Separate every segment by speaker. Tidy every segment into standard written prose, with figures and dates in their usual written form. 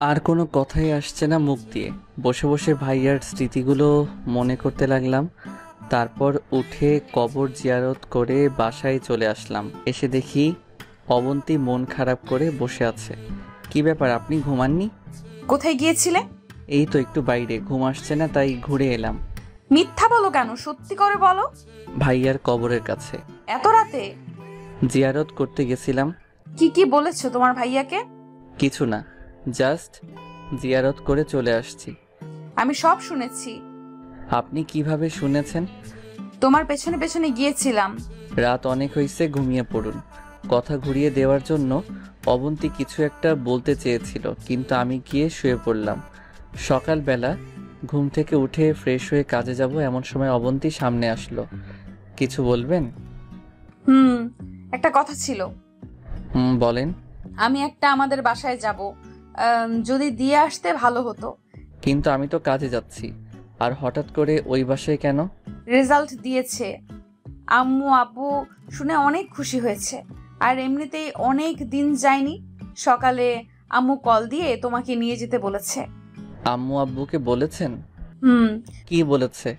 Speaker 1: আর কোনো কথাই আসছে না মুখ দিয়ে। বসে বসে ভাইয়ার স্মৃতিগুলো মনে করতে লাগলাম। তারপর উঠে কবর জিয়ারত করে বাসায় চলে আসলাম। এসে দেখি অবন্তী মন খারাপ করে বসে আছে। কি ব্যাপার, আপনি ঘুমাননি?
Speaker 2: কোথায় গিয়েছিলে?
Speaker 1: এই তো একটু বাইরে, ঘুম আসছে না তাই ঘুরে এলাম।
Speaker 2: মিথ্যা বলো কেন, সত্যি করে বলো।
Speaker 1: ভাইয়ার কবরের কাছে
Speaker 2: এত রাতে?
Speaker 1: জিয়ারত করতে গেছিলাম।
Speaker 2: কি কি বলেছো তোমার ভাইয়াকে?
Speaker 1: কিছু না, জাস্ট জিয়ারত করে চলে আসছি।
Speaker 2: আমি সব শুনেছি।
Speaker 1: আপনি কিভাবে শুনেছেন?
Speaker 2: তোমার পেছনে পেছনে গিয়েছিলাম।
Speaker 1: রাত অনেক হয়েছে, ঘুমিয়ে পড়ুন। কথা ঘুরিয়ে দেওয়ার জন্য অবন্তী কিছু একটা বলতে চেয়েছিল, কিন্তু আমি গিয়ে শুয়ে পড়লাম। সকালবেলা ঘুম থেকে উঠে ফ্রেশ হয়ে কাজে যাব এমন সময় অবন্তী সামনে আসলো। কিছু বলবেন?
Speaker 2: হুম, একটা কথা ছিল।
Speaker 1: বলেন।
Speaker 2: আমি একটা আমাদের বাসায় যাব, যদি দিয়ে আসতে ভালো হতো।
Speaker 1: কিন্তু আমি তো কাজে যাচ্ছি, আর হঠাৎ করে ওই বাসায় কেন?
Speaker 2: রেজাল্ট দিয়েছে, আম্মু আব্বু শুনে অনেক খুশি হয়েছে। আর এমনিতেই অনেক দিন যায়নি। সকালে আম্মু কল দিয়ে তোমাকে নিয়ে যেতে বলেছে।
Speaker 1: আম্মু আব্বুকে বলেছেন?
Speaker 2: হুম,
Speaker 1: কি বলেছে?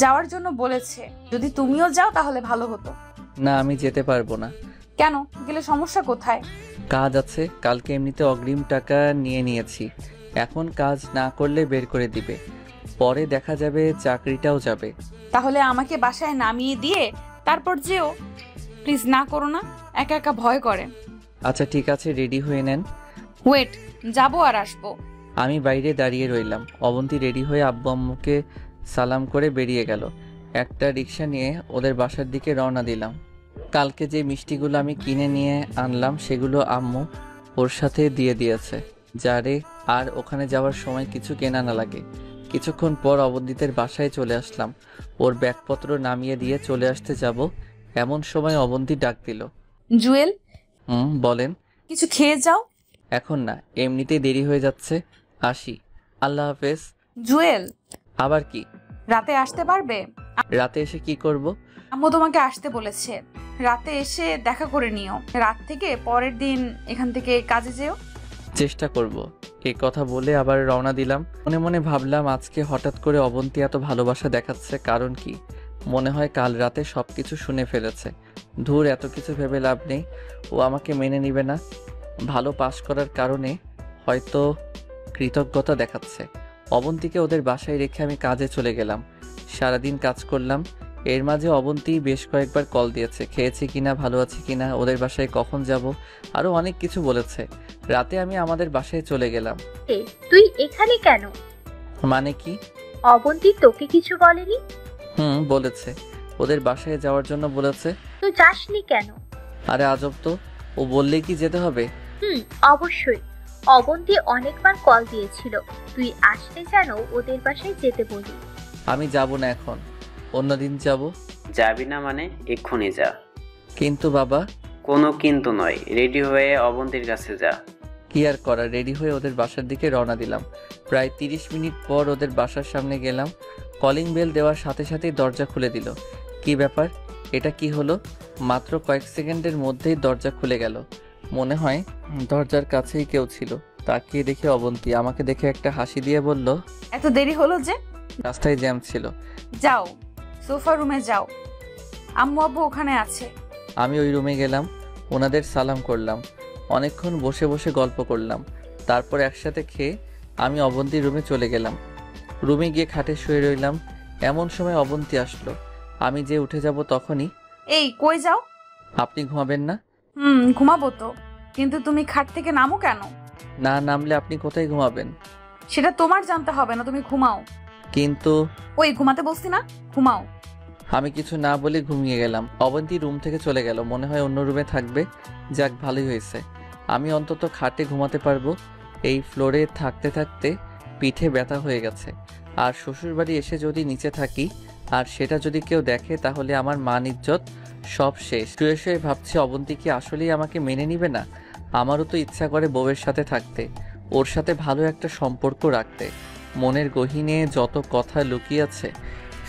Speaker 2: যাওয়ার জন্য বলেছে। যদি তুমিও যাও তাহলে ভালো হতো।
Speaker 1: না, আমি যেতে পারবো না।
Speaker 2: কেন? গেলে সমস্যা কোথায়?
Speaker 1: কাজ আছে, কালকে এমনিতে অগ্রিম টাকা নিয়ে নিয়েছি। এখন কাজ না করলে বের করে দিবে। পরে দেখা যাবে চাকরিটাও যাবে।
Speaker 2: তাহলে আমাকে বাসায় নামিয়ে দিয়ে তারপর যেও। প্লিজ না করো না, একা একা ভয় করে।
Speaker 1: আচ্ছা ঠিক আছে, রেডি হয়ে নেন।
Speaker 2: ওয়েট, যাবো আর আসবো।
Speaker 1: আমি বাইরে দাঁড়িয়ে রইলাম। অবন্তী রেডি হয়ে আব্বু আম্মুকে সালাম করে বেরিয়ে গেল। একটা রিক্সা নিয়ে ওদের বাসার দিকে রওনা দিলাম। কালকে যে মিষ্টিগুলো আমি কিনে নিয়ে আনলাম সেগুলো আম্মু ওর সাথে দিয়ে দিয়েছে, যারে আর ওখানে যাওয়ার সময় কিছু কেনা না লাগে। কিছুক্ষণ পর অবন্তীদের বাসায় চলে আসলাম। ওর ব্যাগপত্র নামিয়ে দিয়ে চলে আসতে যাব এমন সময় অবন্তী ডাক দিল।
Speaker 2: জুয়েল,
Speaker 1: বলেন।
Speaker 2: কিছু খেয়ে যাও।
Speaker 1: এখন না, এমনিতেই দেরি হয়ে যাচ্ছে। আসি। আল্লাহ হাফেজ।
Speaker 2: জুয়েল,
Speaker 1: আবার কি?
Speaker 2: রাতে আসতে পারবে?
Speaker 1: রাতে এসে কি করব?
Speaker 2: আম্মু তোমাকে আসতে বলেছে। রাতে এসে দেখা করে নিও। রাত থেকে পরের দিন এখান থেকে কাজে যেও।
Speaker 1: চেষ্টা করব। এই কথা বলে আবার রওনা দিলাম। মনে মনে ভাবলাম, আজকে হঠাৎ করে অবন্তী এত ভালোবাসা দেখাচ্ছে, কারণ কি? মনে হয় কাল রাতে সবকিছু শুনে ফেলেছে। ধুর, এত কিছু ভেবে লাভ নেই। ও আমাকে মেনে নিবে না। ভালো পাস করার কারণে হয়তো কৃতজ্ঞতা দেখাচ্ছে। অবন্তীকে ওদের বাসায় রেখে আমি কাজে চলে গেলাম। সারাদিন কাজ করলাম। এর মাঝে অবন্তী বেশ কয়েকবার কল দিয়েছে, খেয়েছি কিনা, ভালো আছি কিনা, ওদের বাসায় কখন যাব, আরও অনেক কিছু বলেছে। রাতে আমি আমাদের বাসায় চলে গেলাম।
Speaker 3: তুই এখানে কেন?
Speaker 1: মানে কি?
Speaker 3: অবন্তী তোকে কিছু বলেনি?
Speaker 1: বলেছে। ওদের বাসায় যাওয়ার জন্য বলেছে।
Speaker 3: তুই যাসনি কেন?
Speaker 1: আরে আজব তো, ও বললেই কি যেতে হবে?
Speaker 3: হুম, অবশ্যই। অবন্তী অনেকবার কল দিয়েছিল, তুই আসলে যেন ওদের বাসায় যেতে বলি।
Speaker 1: আমি যাব না এখন, অন্যদিন যাব।
Speaker 4: যাবি না মানে? এক্ষুনি যা।
Speaker 1: কিন্তু বাবা।
Speaker 4: কোনো কিন্তু নয়, রেডি হয়ে অবন্তীর কাছে যা।
Speaker 1: কি আর করা, রেডি হয়ে ওদের বাসার দিকে রওনা দিলাম। প্রায় 30 মিনিট পর ওদের বাসার সামনে গেলাম। কলিং বেল দেওয়ার সাথে সাথেই দরজা খুলে দিল। কি ব্যাপার, এটা কি হলো? মাত্র কয়েক সেকেন্ডের মধ্যেই দরজা খুলে গেল। মনে হয় দরজার কাছেই কেউ ছিল। তাকিয়ে দেখে অবন্তী আমাকে দেখে একটা হাসি দিয়ে বলল,
Speaker 2: এত দেরি হলো যে?
Speaker 1: রাস্তায় জ্যাম ছিল।
Speaker 2: যাও, সোফা রুমে যাও, আম্মু আব্বু ওখানে আছে।
Speaker 1: আমি ওই রুমে গেলাম, ওনাদের সালাম করলাম, অনেকক্ষণ বসে বসে গল্প করলাম। তারপর একসাথে খেয়ে আমি অবন্তীর রুমে চলে গেলাম। রুমে গিয়ে খাটে শুয়ে রইলাম। এমন সময় অবন্তী আসলো। আমি যে উঠে যাব তখনই,
Speaker 2: এই কই যাও?
Speaker 1: আপনি ঘুমাবেন না?
Speaker 2: ঘুমাবো তো, কিন্তু তুমি খাট থেকে নামো কেন?
Speaker 1: না নামলে আপনি কোথায় ঘুমাবেন?
Speaker 2: সেটা তোমার জানতে হবে না, তুমি ঘুমাও।
Speaker 1: কিন্তু
Speaker 2: ওই ঘুমাতে বলছি না, ঘুমাও।
Speaker 1: আমি কিছু না বলে ঘুমিয়ে গেলাম। অবন্তী রুম থেকে চলে গেল, মনে হয় অন্য রুমে থাকবে। যাক, ভালোই হয়েছে, আমি অন্তত খাটে ঘুমাতে পারবো। এই ফ্লোরে থাকতে থাকতে পিঠে ব্যথা হয়ে গেছে। আর শ্বশুরবাড়ি এসে যদি নিচে থাকি আর সেটা যদি কেউ দেখে, তাহলে আমার মান ইজ্জত সব শেষ। শুয়ে শুয়ে ভাবছি, অবন্তী কি আসলেই আমাকে মেনে নিবে না? আমারও তো ইচ্ছা করে বউয়ের সাথে থাকতে, ওর সাথে ভালো একটা সম্পর্ক রাখতে, মনের গহীনে যত কথা লুকিয়ে আছে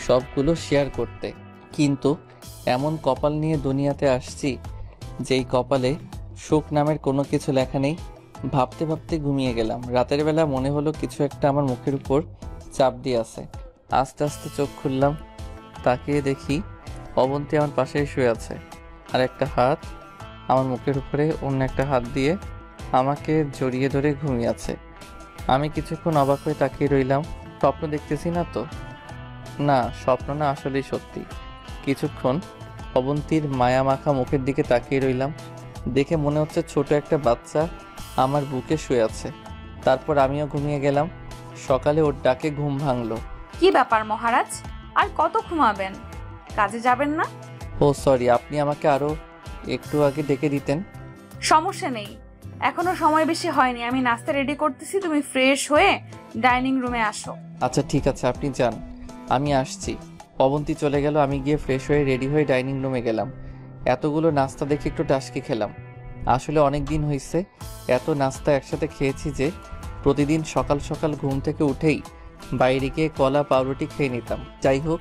Speaker 1: সবগুলো শেয়ার করতে। কিন্তু এমন কপাল নিয়ে দুনিয়াতে আসছি যেই কপালে সুখ নামের কোনো কিছু লেখা নেই। ভাবতে ভাবতে ঘুমিয়ে গেলাম। রাতের বেলা মনে হলো কিছু একটা আমার মুখের উপর চাপ দিয়ে আছে। আস্তে আস্তে চোখ খুললাম, তাকিয়ে দেখি অবন্তী আমার পাশেই শুয়ে আছে, আর একটা হাত আমার মুখের উপরে অন্য একটা হাত দিয়ে আমাকে জড়িয়ে ধরে ঘুমিয়ে আছে। আমি কিছুক্ষণ অবাক হয়ে তাকিয়ে রইলাম। স্বপ্ন দেখতেছি না তো? না, স্বপ্ন না, আসলেই সত্যি। কিছুক্ষণ অবন্তীর মায়া মাখা মুখের দিকে তাকিয়ে রইলাম। দেখে মনে হচ্ছে ছোট একটা বাচ্চা আমার বুকে শুয়ে আছে। তারপর আমিও ঘুমিয়ে গেলাম। সকালে ওর ডাকে ঘুম ভাঙলো।
Speaker 2: কি ব্যাপার মহারাজ, আর কত ঘুমাবেন? কাজে যাবেন না?
Speaker 1: ও সরি, আপনি আমাকে আরো একটু আগে ডেকে দিতেন।
Speaker 2: সমস্যা নেই, এখনো সময় বেশি হয়নি। আমি নাস্তা রেডি করতেছি, তুমি ফ্রেশ হয়ে ডাইনিং রুমে আসো।
Speaker 1: আচ্ছা ঠিক আছে, আপনি যান, আমি আসছি। অবন্তী চলে গেল। আমি গিয়ে ফ্রেশ হয়ে রেডি হয়ে ডাইনিং রুমে গেলাম। এতগুলো নাস্তা দেখে একটু টাসকি খেলাম। আসলে অনেক দিন হয়েছে এত নাস্তা একসাথে খেয়েছি যে প্রতিদিন সকাল সকাল ঘুম থেকে উঠেই বাইরে গিয়ে কলা পাউরুটি খেয়ে নিতাম। যাই হোক,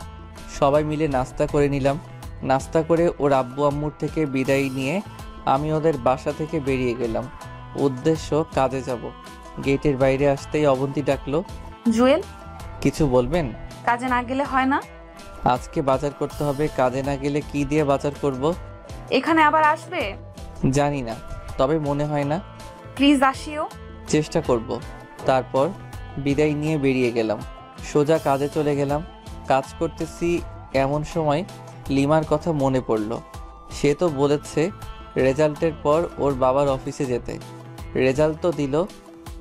Speaker 1: সবাই মিলে নাস্তা করে নিলাম। নাস্তা করে ওর আব্বু আম্মুর থেকে বিদায় নিয়ে আমি ওদের বাসা থেকে বেরিয়ে গেলাম। উদ্দেশ্য কাজে যাব। গেটের বাইরে আসতেই অবন্তী ডাকলো,
Speaker 2: জুয়েল,
Speaker 1: কিছু বলবেন?
Speaker 2: কাজে না গেলে হয় না?
Speaker 1: আজকে বাজার করতে হবে, কাজে না গেলে কি দিয়ে বাজার করব?
Speaker 2: এখানে আবার আসবে?
Speaker 1: জানি না, তবে মনে হয় না।
Speaker 2: প্লিজ আসিও।
Speaker 1: চেষ্টা করব। তারপর বিদায় নিয়ে বেরিয়ে গেলাম। সোজা কাজে চলে গেলাম। কাজ করতেছি এমন সময় লিমার কথা মনে পড়ল। সে তো বলেছে রেজাল্টের পর ওর বাবার অফিসে যেতে। রেজাল্ট তো দিল,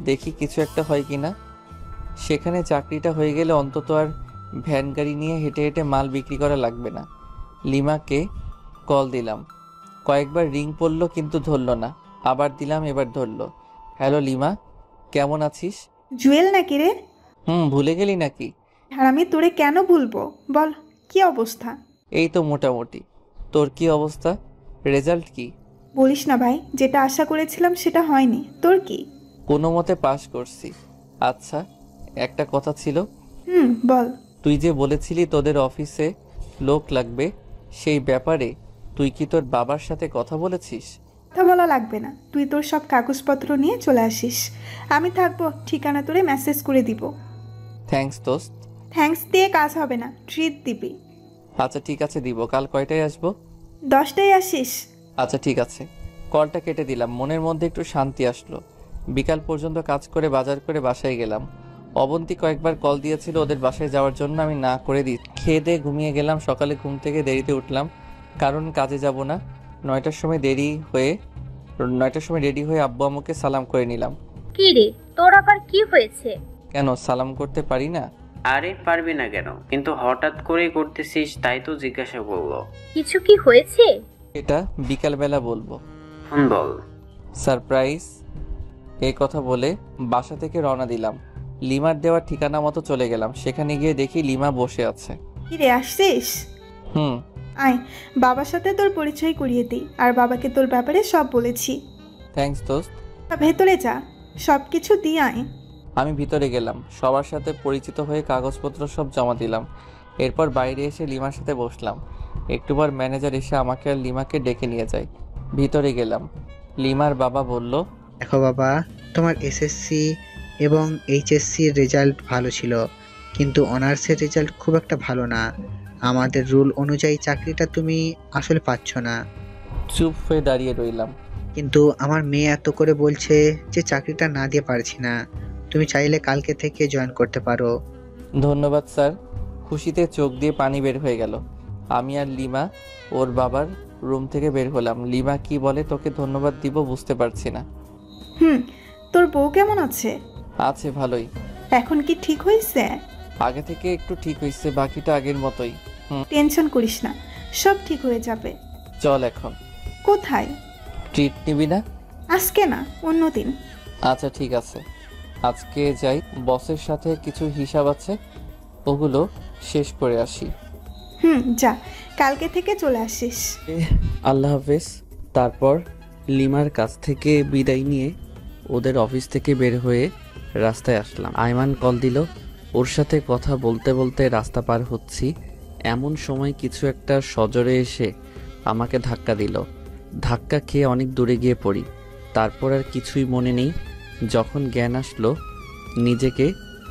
Speaker 1: দেখি কিছু একটা হয় কি না। সেখানে চাকরিটা হয়ে গেলে অন্তত আর ভ্যান গাড়ি নিয়ে হেঁটে হেঁটে মাল বিক্রি করা লাগবে না। লিমাকে কল দিলাম, কয়েকবার রিং পড়লো কিন্তু ধরলো না। আবার দিলাম, এবার ধরলো। হ্যালো লিমা, কেমন আছিস?
Speaker 5: জুয়েল নাকি রে?
Speaker 1: ভুলে গেলি নাকি?
Speaker 5: আর আমি তোরে কেন ভুলবো বল, কি অবস্থা?
Speaker 1: এই তো মোটামুটি। তোর কি অবস্থা? রেজাল্ট কি?
Speaker 5: বলিস না ভাই, যেটা আশা করেছিলাম সেটা হয়নি। তোর কি?
Speaker 1: কোনো মতে পাশ করছি। আচ্ছা, একটা কথা ছিল।
Speaker 5: বল।
Speaker 1: তুই যে বলেছিলি তোদের অফিসে লোক লাগবে, সেই ব্যাপারে তুই কি তোর বাবার সাথে কথা বলেছিস?
Speaker 5: কথা বলা লাগবে না, তুই তোর সব কাগজপত্র নিয়ে চলে আসিস। আমি থাকবো, ঠিকানা তোরে মেসেজ করে দিব।
Speaker 1: থ্যাঙ্কস দোস্ত।
Speaker 5: থ্যাঙ্কস দিয়ে কাজ হবে না, ট্রিট দিবি।
Speaker 1: আচ্ছা ঠিক আছে, দিব। কাল কয়টায় আসবো?
Speaker 5: 10টায় আসিস।
Speaker 1: আচ্ছা ঠিক আছে। কলটা কেটে দিলাম। মনের মধ্যে একটু শান্তি আসলো। বিকাল পর্যন্ত কাজ করে বাজার করে বাসায় গেলাম। অবন্তী কয়েকবার কল দিয়েছিল ওদের বাসায় যাওয়ার জন্য, আমি না করে দিই। খেয়ে দিয়ে ঘুমিয়ে গেলাম। সকালে ঘুম থেকে দেরিতে উঠলাম, কারণ কাজে যাব না। 9টার সময় রেডি হয়ে আব্বু আম্মুকে সালাম করে নিলাম।
Speaker 3: কি রে, তোর আবার কি হয়েছে?
Speaker 1: কেন, সালাম করতে পারি না?
Speaker 4: আরে পারবি না কেন? কিন্তু হঠাৎ করেই করতেছিস, তাই তো জিজ্ঞাসা করলো।
Speaker 3: কিছু কি হয়েছে?
Speaker 1: এটা বিকালবেলা বলবো।
Speaker 4: বল।
Speaker 1: সারপ্রাইজ। এই কথা বলে বাসা থেকে রওনা দিলাম। লিমার দেওয়া ঠিকানা মতো চলে গেলাম। সেখানে গিয়ে দেখি লিমা বসে আছে।
Speaker 5: কি রে, আসছিস?
Speaker 1: হুম।
Speaker 5: আয়, বাবার সাথে তোর পরিচয় করিয়ে দিই। আর বাবাকে তোর ব্যাপারে সব বলেছি।
Speaker 1: থ্যাঙ্কস দোস্ত।
Speaker 5: ভেতরে যা, সব কিছু দিয়ে আয়।
Speaker 1: আমি ভিতরে গেলাম, সবার সাথে পরিচিত হয়ে কাগজপত্র সব জমা দিলাম। এরপর বাইরে এসে লিমার সাথে বসলাম। একটু পর ম্যানেজার এসে আমাকে আর লিমাকে ডেকে নিয়ে যায়। ভিতরে গেলাম। লিমার বাবা বলল,
Speaker 6: দেখো বাবা, তোমার এসএসসি এবং এইচএসসির রেজাল্ট ভালো ছিল, কিন্তু অনার্সের রেজাল্ট খুব একটা ভালো না। আমাদের রুল অনুযায়ী চাকরিটা তুমি আসলে পাচ্ছ না।
Speaker 1: চুপ হয়ে দাঁড়িয়ে রইলাম।
Speaker 6: কিন্তু আমার মেয়ে এত করে বলছে যে চাকরিটা না দিয়ে পারছি না। তুমি চাইলে কালকে থেকে জয়েন করতে পারো।
Speaker 1: ধন্যবাদ স্যার। খুশিতে চোখ দিয়ে পানি বের হয়ে গেল। আমি আর লিমা ওর বাবার রুম থেকে বের হলাম। লিমা কি বলে তোকে ধন্যবাদ দিব বুঝতে পারছি না।
Speaker 5: তোর বউ কেমন আছে?
Speaker 1: আছে ভালোই।
Speaker 5: এখন কি ঠিক হয়েছে?
Speaker 1: আগে থেকে একটু ঠিক হয়েছে, বাকিটা আগের মতোই।
Speaker 5: টেনশন করিস না, সব ঠিক হয়ে যাবে।
Speaker 1: চল এখন।
Speaker 5: কোথায়?
Speaker 1: ট্রিট নিবি না?
Speaker 5: আজকে না, অন্যদিন।
Speaker 1: আচ্ছা ঠিক আছে, আজকে যাই। বসের সাথে কিছু হিসাব আছে, ওগুলো শেষ করে আসি।
Speaker 5: যা, কালকে থেকে চলে আসিস।
Speaker 1: আল্লাহ হাফেজ। তারপর লিমার কাছ থেকে বিদায় নিয়ে ওদের অফিস থেকে বের হয়ে রাস্তায় আসলাম। আয়মান কল দিল, ওর সাথে কথা বলতে বলতে রাস্তা পার হচ্ছি। এমন সময় কিছু একটা সজোরে এসে আমাকে ধাক্কা দিল। ধাক্কা খেয়ে অনেক দূরে গিয়ে পড়ি। তারপর আর কিছুই মনে নেই। যখন জ্ঞান আসলো নিজেকে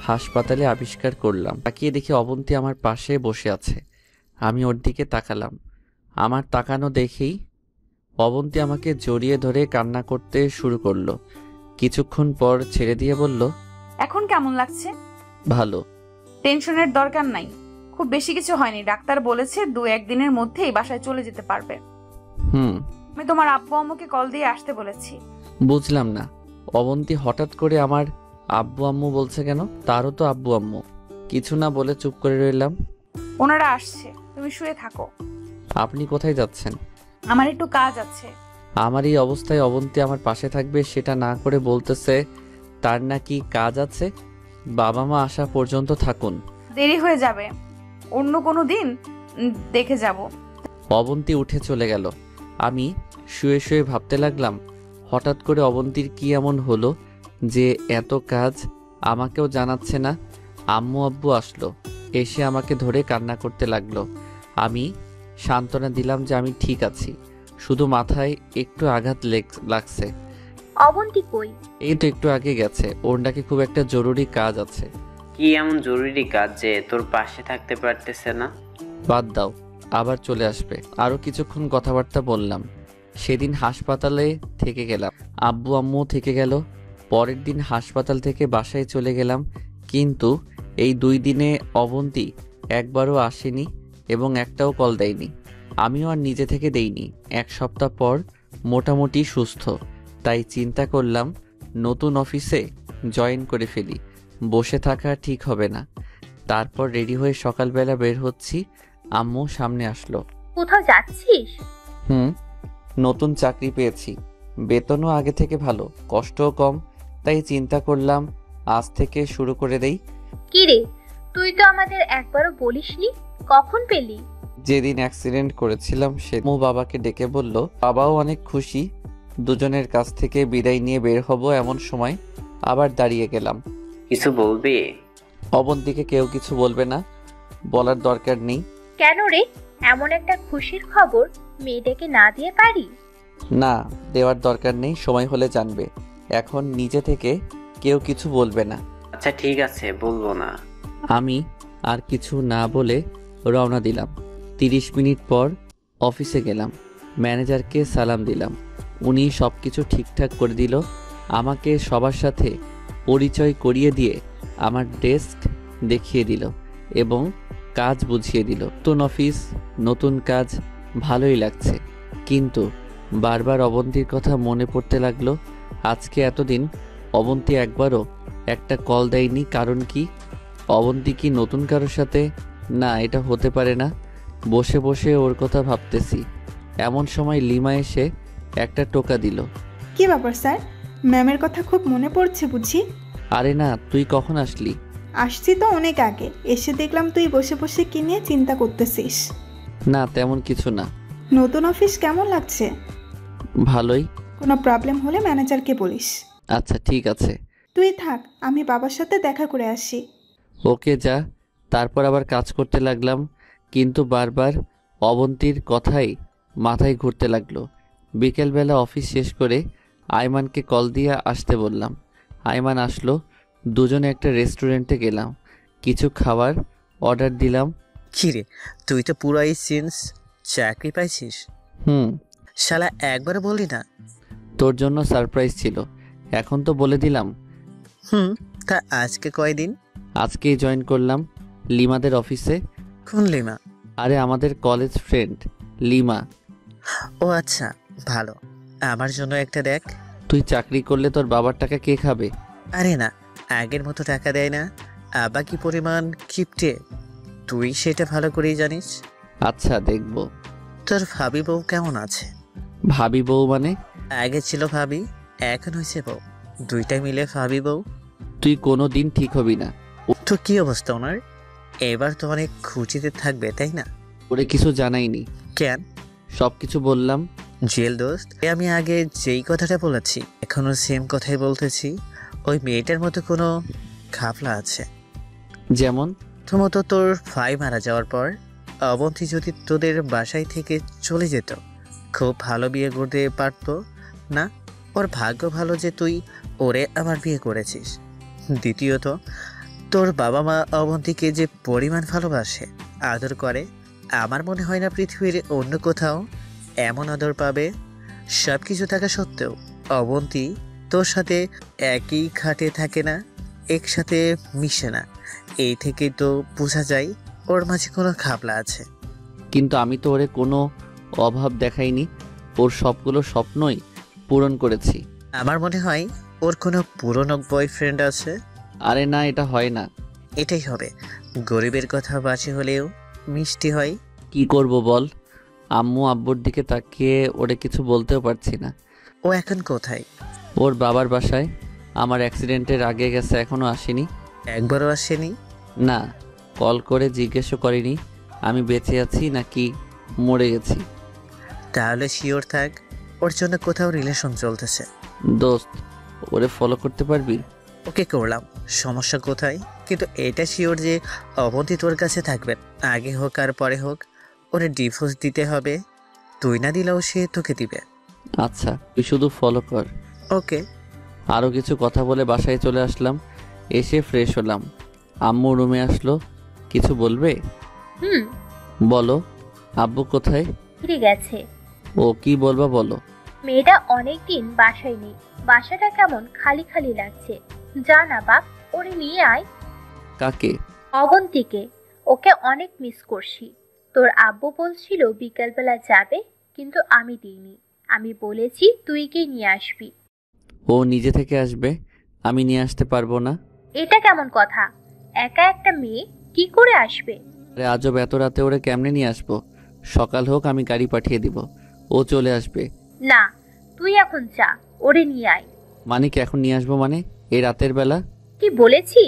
Speaker 1: হাসপাতালে আবিষ্কার করলাম। তাকিয়ে দেখি অবন্তী আমার পাশে বসে আছে। আমি ওর দিকে তাকালাম। আমার তাকানো দেখেই অবন্তী আমাকে জড়িয়ে ধরে কান্না করতে শুরু করলো। কিছুক্ষণ পর ছেড়ে দিয়ে বলল,
Speaker 2: এখন কেমন লাগছে?
Speaker 1: ভালো।
Speaker 2: টেনশনের দরকার নাই, খুব বেশি কিছু হয়নি। ডাক্তার বলেছে 2-1 দিনের মধ্যেই বাসায় চলে যেতে পারবে।
Speaker 1: হুম।
Speaker 2: আমি তোমার আব্বু আম্মুকে কল দিয়ে আসতে বলেছি।
Speaker 1: বুঝলাম না, অবন্তী হঠাৎ করে আমার আব্বু আম্মু বলছে কেন? তারও তো আব্বু আম্মু। কিছু না বলে চুপ করে রইলাম।
Speaker 2: ওনারা আসছে, তুমি শুয়ে থাকো।
Speaker 1: আপনি কোথায় যাচ্ছেন?
Speaker 2: আমার একটু কাজ আছে।
Speaker 1: আমার এই অবস্থায় অবন্তী আমার পাশে থাকবে সেটা না করে বলতেছে তার নাকি কাজ আছে। বাবা মা আসা পর্যন্ত থাকুন।
Speaker 2: দেরি হয়ে যাবে, অন্য কোনো দিন দেখে যাব।
Speaker 1: অবন্তী উঠে চলে গেল। আমি শুয়ে শুয়ে ভাবতে লাগলাম, হঠাৎ করে অবন্তীর কি এমন হলো যে এত কাজ আমাকেও জানাচ্ছে না। আম্মু আব্বু আসলো, এসে আমাকে ধরে কান্না করতে লাগলো। আমি সান্ত্বনা দিলাম যে আমি ঠিক আছি, শুধু মাথায় একটু আঘাত লাগছে।
Speaker 3: অবন্তী কই?
Speaker 1: এই তো একটু আগে গেছে, ওর নাকি খুব একটা জরুরি কাজ আছে।
Speaker 4: কি এমন জরুরি কাজ যে তোর পাশে থাকতে পারতেছে না?
Speaker 1: বাদ দাও, আবার চলে আসবে। আরও কিছুক্ষণ কথাবার্তা বললাম। সেদিন হাসপাতালে থেকে গেলাম, আব্বু আম্মু থেকে গেল। পরের দিন হাসপাতাল থেকে বাসায় চলে গেলাম, কিন্তু এই 2 দিনে অবন্তী একবারও আসেনি এবং একটাও কল দেয়নি। আমিও আর নিজে থেকে দেইনি। 1 সপ্তাহ পর মোটামুটি সুস্থ, তাই চিন্তা করলাম নতুন অফিসে জয়েন করে ফেলি। বসে থাকা ঠিক হবে না। তারপর রেডি হয়ে সকালবেলা বের হচ্ছি, আম্মু সামনে আসলো।
Speaker 3: কোথাও যাচ্ছিস?
Speaker 1: নতুন চাকরি পেয়েছি, বেতনও আগে থেকে ভালো, কষ্টও কম, তাই চিন্তা করলাম আজ থেকে শুরু করে দেই।
Speaker 3: কি রে, তুই তো আমাদের একবারও বলিসনি, কখন পেলি?
Speaker 1: যেদিন অ্যাক্সিডেন্ট করেছিলাম সে বাবাকে ডেকে বলল। বাবাও অনেক খুশি। দুজনের কাছ থেকে বিদায় নিয়ে বের হব এমন সময় আবার দাঁড়িয়ে গেলাম।
Speaker 4: কিছু বলবি?
Speaker 1: অবন্তীকে কেউ কিছু বলবে না, বলার দরকার নেই।
Speaker 3: কেন রে, এমন একটা খুশির খবর মেয়েটাকে না দিয়ে পারি?
Speaker 1: না, দেওয়ার দরকার নেই, সময় হলে জানবে। এখন নিজে থেকে কেউ কিছু বলবে না।
Speaker 4: আচ্ছা ঠিক আছে, বলবো না।
Speaker 1: আমি আর কিছু না বলে রওনা দিলাম। 30 মিনিট পর অফিসে গেলাম, ম্যানেজারকে সালাম দিলাম। উনি সব কিছু ঠিকঠাক করে দিল। আমাকে সবার সাথে পরিচয় করিয়ে দিয়ে আমার ডেস্ক দেখিয়ে দিল এবং কাজ বুঝিয়ে দিল। নতুন অফিস, নতুন কাজ, ভালোই লাগছে, কিন্তু বারবার অবন্তীর কথা মনে পড়তে লাগলো। আজকে এতদিন অবন্তী একবারও একটা কল দেয়নি, কারণ কি? অবন্তী কি নতুন কারোর সাথে? না, এটা হতে পারে না। বসে বসে ওর কথা ভাবতেছি, এমন সময় লিমা এসে একটা টোকা দিল।
Speaker 5: কি ব্যাপার স্যার, ম্যামের কথা খুব মনে পড়ছে বুঝি?
Speaker 1: আরে না, তুই কখন আসলি?
Speaker 5: আসছি তো অনেক আগে, এসে দেখলাম তুই বসে বসে কি নিয়ে চিন্তা করতেছিস।
Speaker 1: না, তেমন কিছু না।
Speaker 5: নতুন অফিস কেমন লাগছে?
Speaker 1: ভালোই।
Speaker 5: কোনো প্রবলেম হলে ম্যানেজারকে বলিস।
Speaker 1: আচ্ছা ঠিক আছে।
Speaker 5: তুই থাক, আমি বাবার সাথে দেখা করে আসি।
Speaker 1: ওকে যা। তারপর আবার কাজ করতে লাগলাম, কিন্তু বারবার অবন্তীর কথাই মাথায় ঘুরতে লাগলো। বিকেলবেলা অফিস শেষ করে আয়মানকে কল দিয়ে আসতে বললাম। আয়মান আসলো, দুজনে একটা রেস্টুরেন্টে গেলাম, কিছু খাবার অর্ডার দিলাম।
Speaker 7: কিরে, তুই তো পুরাই চেঞ্জ, চাকরি পাইছিস? শালা একবার বললি না?
Speaker 1: তোর জন্য সারপ্রাইজ ছিল, এখন তো বলে দিলাম।
Speaker 7: তা আজকে কয়দিন?
Speaker 1: আজকেই জয়েন করলাম লিমাদের অফিসে।
Speaker 7: কোন লিমা?
Speaker 1: আরে আমাদের কলেজ ফ্রেন্ড লিমা।
Speaker 7: ও আচ্ছা, ভালো। আমার জন্য একটা দেখ।
Speaker 1: তুই চাকরি করলে তোর বাবার টাকা কে খাবে?
Speaker 7: আরে না, আগের মতো টাকা দেয় না, আবার কি পরিমাণ কিপটে তুই সেটা ভালো করেই জানিস।
Speaker 1: আচ্ছা দেখব।
Speaker 7: তোর ভাবি বউ কেমন আছে?
Speaker 1: ভাবি বউ মানে?
Speaker 7: আগে ছিল ভাবি, এখন হয়েছে বউ, দুইটা মিলে ভাবি বউ।
Speaker 1: তুই কোনো দিন ঠিক হবি না।
Speaker 7: তো কি অবস্থা ওনার? এবার তো অনেক খুঁজিতে থাকবে তাই না?
Speaker 1: ওরে কিছু জানাইনি।
Speaker 7: কেন?
Speaker 1: সব কিছু বললাম।
Speaker 7: জেল দোস্ত, আমি আগে যেই কথাটা বলেছি এখনো সেম কথাই বলতেছি। ওই মেয়েটার মতো কোনো ঘাপলা আছে?
Speaker 1: যেমন?
Speaker 7: প্রথমত তোর ভাই মারা যাওয়ার পর অবন্তী যদি তোদের বাসায় থেকে চলে যেত, খুব ভালো বিয়ে করতে পারতো না? ওর ভাগ্য ভালো যে তুই ওরে আবার বিয়ে করেছিস। দ্বিতীয়ত, তোর বাবা মা অবন্তীকে যে পরিমাণ ভালোবাসে, আদর করে, আমার মনে হয় না পৃথিবীর অন্য কোথাও এমন আদর পাবে। সব কিছু থাকা সত্ত্বেও অবন্তী তোর সাথে একই খাটে থাকে না, একসাথে মিশে না। এই থেকেই তো বোঝা যায় ওর মাঝে কোনো খাপলা আছে।
Speaker 1: কিন্তু আমি তো ওরে কোনো অভাব দেখাইনি, ওর সবগুলো স্বপ্নই পূরণ করেছি।
Speaker 7: আমার মনে হয় ওর কোনো পুরনো বয়ফ্রেন্ড আছে।
Speaker 1: আরে না, এটা হয় না।
Speaker 7: এটাই হবে। গরিবের কথা বাঁচি হলেও মিষ্টি হয়।
Speaker 1: কি করব বল, আম্মু আব্বুর দিকে তাকিয়ে ওরে কিছু বলতেও পারছি না।
Speaker 7: ও এখন কোথায়?
Speaker 1: ওর বাবার বাসায়। আমার অ্যাক্সিডেন্টের আগে গেছে, এখনও আসেনি।
Speaker 7: একবারও আসেনি?
Speaker 1: না, কল করে জিজ্ঞেসও করিনি আমি বেঁচে আছি নাকি মরে গেছি।
Speaker 7: তাহলে শিওর থাক ওর জন্য কোথাও রিলেশন চলতেছে।
Speaker 1: দোস্ত, ওরে ফলো করতে পারবি?
Speaker 7: ওকে করলাম, সমস্যা কোথায়? কিন্তু এটা শিওর যে অবন্তী তোর কাছে থাকবেন, আগে হোক আর পরে হোক। ওরে ডিভোর্স দিতে হবে, তুই না দিলেও সে তোকে দিবে।
Speaker 1: আচ্ছা, তুই শুধু ফলো কর।
Speaker 7: ওকে।
Speaker 1: আরও কিছু কথা বলে বাসায় চলে আসলাম। এসে ফ্রেশ হলাম। আম্মু রুমে আসলো। কিছু বলবে?
Speaker 3: হুম।
Speaker 1: বলো। আব্বু কোথায়?
Speaker 3: ফিরে গেছে।
Speaker 1: ও কি বলবা বলো।
Speaker 3: মেয়েটা অনেকদিন বাসায় নেই, বাসাটা কেমন খালি খালি লাগছে। যা না বাপ, ওরে নিয়ে আয়।
Speaker 1: কাকে?
Speaker 3: অবন্তীকে। ওকে অনেক মিস করছি। তোর আব্বু বলছিল বিকালবেলা যাবে, কিন্তু আমি দিইনি। আমি বলেছি তুই গিয়ে নিয়ে আসবি।
Speaker 1: ও নিজে থেকে আসবে, আমি নিয়ে আসতে পারবো না।
Speaker 3: এটা কেমন কথা? একা একটা মেয়ে কি করে আসবে?
Speaker 1: আরে আজব, এত রাতে ওরে কেমনে নিয়ে আসবো? সকাল হোক, আমি গাড়ি পাঠিয়ে দিব, ও চলে আসবে।
Speaker 3: না, তুই এখন যা, ওরে নিয়ে আয়।
Speaker 1: মানে কি এখন নিয়ে আসবো মানে? এই রাতের বেলা?
Speaker 3: কি বলেছি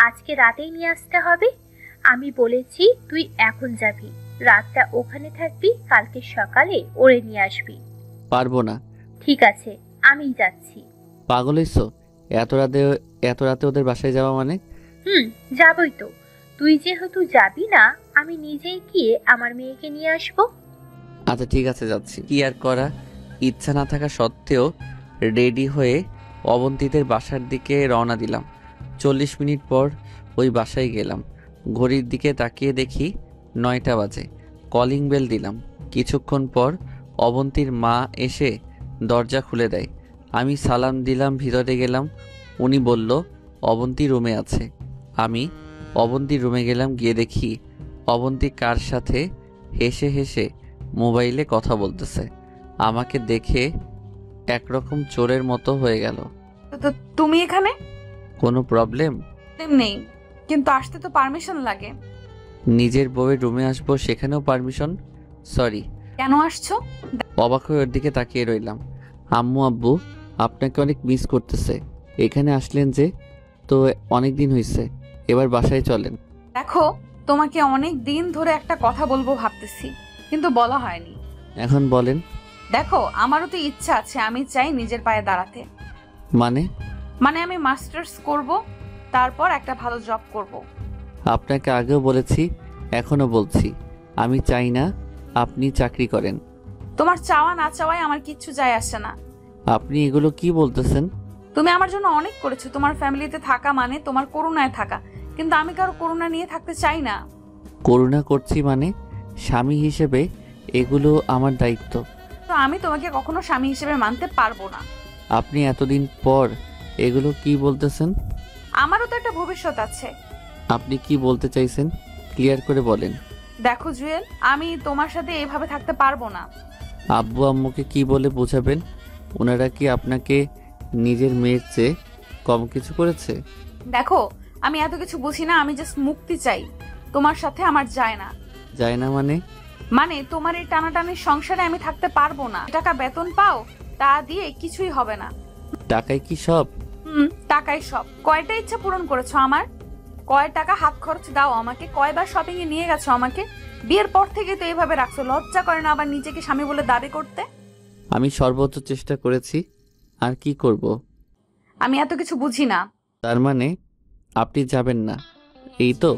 Speaker 3: আজকে রাতেই নিয়ে আসতে হবে? আমি বলেছি তুই এখন যাবি, রাতটা ওখানে থাকবি, কালকে সকালে ওরে নিয়ে আসবি।
Speaker 1: পারবো না।
Speaker 3: ঠিক আছে, আমি যাচ্ছি।
Speaker 1: পাগল হইছো? এত রাতে ওদের বাসায় যাওয়া মানে?
Speaker 3: যাবই তো। তুই যেহেতু যাবি না, আমি নিজেই গিয়ে আমার মেয়েকে নিয়ে আসবো।
Speaker 1: আচ্ছা ঠিক আছে, যাচ্ছি। কি আর করা, ইচ্ছা না থাকা সত্ত্বেও রেডি হয়ে অবন্তীদের বাসার দিকে রওনা দিলাম। 40 মিনিট পর ওই বাসায় গেলাম। ঘড়ির দিকে তাকিয়ে দেখি 9টা বাজে। কলিং বেল দিলাম। কিছুক্ষণ পর অবন্তীর মা এসে দরজা খুলে দেয়। আমি সালাম দিলাম, ভিতরে গেলাম। উনি বলল অবন্তী রুমে আছে। আমি অবন্তীর রুমে গেলাম। গিয়ে দেখি অবন্তী কার সাথে হেসে হেসে মোবাইলে কথা বলতেছে। আমাকে দেখে একরকম চোরের মতো হয়ে গেল।
Speaker 2: তো তুমি এখানে?
Speaker 1: কোনো প্রবলেম?
Speaker 2: নেই, কিন্তু আসতে তো পারমিশন লাগে।
Speaker 1: নিজের বউয়ের রুমে আসবো, সেখানেও পারমিশন? সরি।
Speaker 2: কেন আসছো?
Speaker 1: অবাক হয়ে ওর দিকে তাকিয়ে রইলাম। আম্মু আব্বু আপনাকে অনেক মিস করতেছে। এখানে আসলেন যে? তো অনেক দিন হয়েছে, এবার বাসায় চলেন।
Speaker 2: দেখো, তোমাকে অনেক দিন ধরে একটা কথা বলবো ভাবতেছি, কিন্তু বলা হয়নি।
Speaker 1: এখন বলেন।
Speaker 2: দেখো, আমারও তো ইচ্ছা আছে, আমি চাই নিজের পায়ে দাঁড়াতে।
Speaker 1: মানে
Speaker 2: আমি মাস্টার্স করব, তারপর একটা ভালো জব করব।
Speaker 1: আপনাকে আগেও বলেছি, এখনো বলছি, আমি চাই না আপনি চাকরি করেন।
Speaker 2: তোমার চাওয়া না চাওয়ায় আমার কিচ্ছু যায় আসে না।
Speaker 1: আপনি এগুলো কি বলতেছেন?
Speaker 2: তুমি আমার জন্য অনেক করেছো। তোমার ফ্যামিলিতে থাকা মানে তোমার করুণায় থাকা, কিন্তু আমি কারো করুণা নিয়ে থাকতে চাই না।
Speaker 1: করুণা করছি মানে? স্বামী হিসেবে এগুলো আমার দায়িত্ব।
Speaker 2: তো আমি তোমাকে কখনো স্বামী হিসেবে মানতে পারবো না।
Speaker 1: আপনি এতদিন পর এগুলো কি বলতেছেন?
Speaker 2: আমারও তো একটা ভবিষ্যৎ আছে।
Speaker 1: আপনি কি বলতে চাইছেন, ক্লিয়ার করে বলেন।
Speaker 2: দেখো জুয়েল, আমি তোমার সাথে এভাবে থাকতে পারবো না।
Speaker 1: আব্বু আম্মুকে কি বলে বোঝাবেন? ওনারা কি আপনাকে নিজের মেয়ের চেয়ে কম কিছু করেছে?
Speaker 2: দেখো, আমি এত কিছু বুঝি না, আমি জাস্ট মুক্তি চাই। তোমার সাথে আমার যায় না।
Speaker 1: যায় না মানে?
Speaker 2: তোমার এই টানাটানির সংসারে আমি থাকতে পারবো না। টাকা বেতন পাও, তা দিয়ে কিছুই হবে না।
Speaker 1: টাকায় কি সব?
Speaker 2: টাকাই সব। কয়টা ইচ্ছা পূরণ করেছো আমার? কয় টাকা হাত খরচ দাও আমাকে? কয়বার শপিং এ নিয়ে গেছো আমাকে? বিয়ের পর থেকে তো এইভাবে রাখছো। লজ্জা করে না আবার নিজেকে স্বামী বলে দাবি করতে?
Speaker 1: আমি সর্বোচ্চ চেষ্টা করেছি, আর কি করব।
Speaker 2: আমি এত কিছু বুঝি না।
Speaker 1: তার মানে আপনি যাবেন না, এই তো?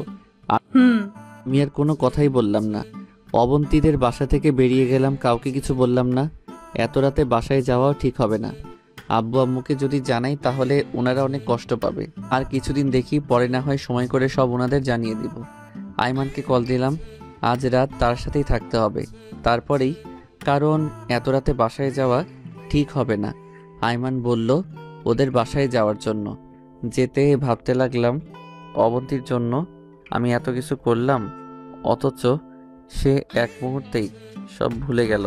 Speaker 1: আমি আর কোনো কথাই বললাম না। অবন্তীদের বাসা থেকে বেরিয়ে গেলাম, কাউকে কিছু বললাম না। এত রাতে বাসায় যাওয়াও ঠিক হবে না। আব্বু আম্মুকে যদি জানাই তাহলে ওনারা অনেক কষ্ট পাবে। আর কিছুদিন দেখি, পরে না হয় সময় করে সব ওনাদের জানিয়ে দিব। আইমানকে কল দিলাম, আজ রাত তার সাথেই থাকতে হবে তারপরেই, কারণ এত রাতে বাসায় যাওয়া ঠিক হবে না। আইমান বলল ওদের বাসায় যাওয়ার জন্য। যেতে ভাবতে লাগলাম অবন্তীর জন্য আমি এত কিছু করলাম, অথচ সে এক মুহূর্তেই সব ভুলে গেল।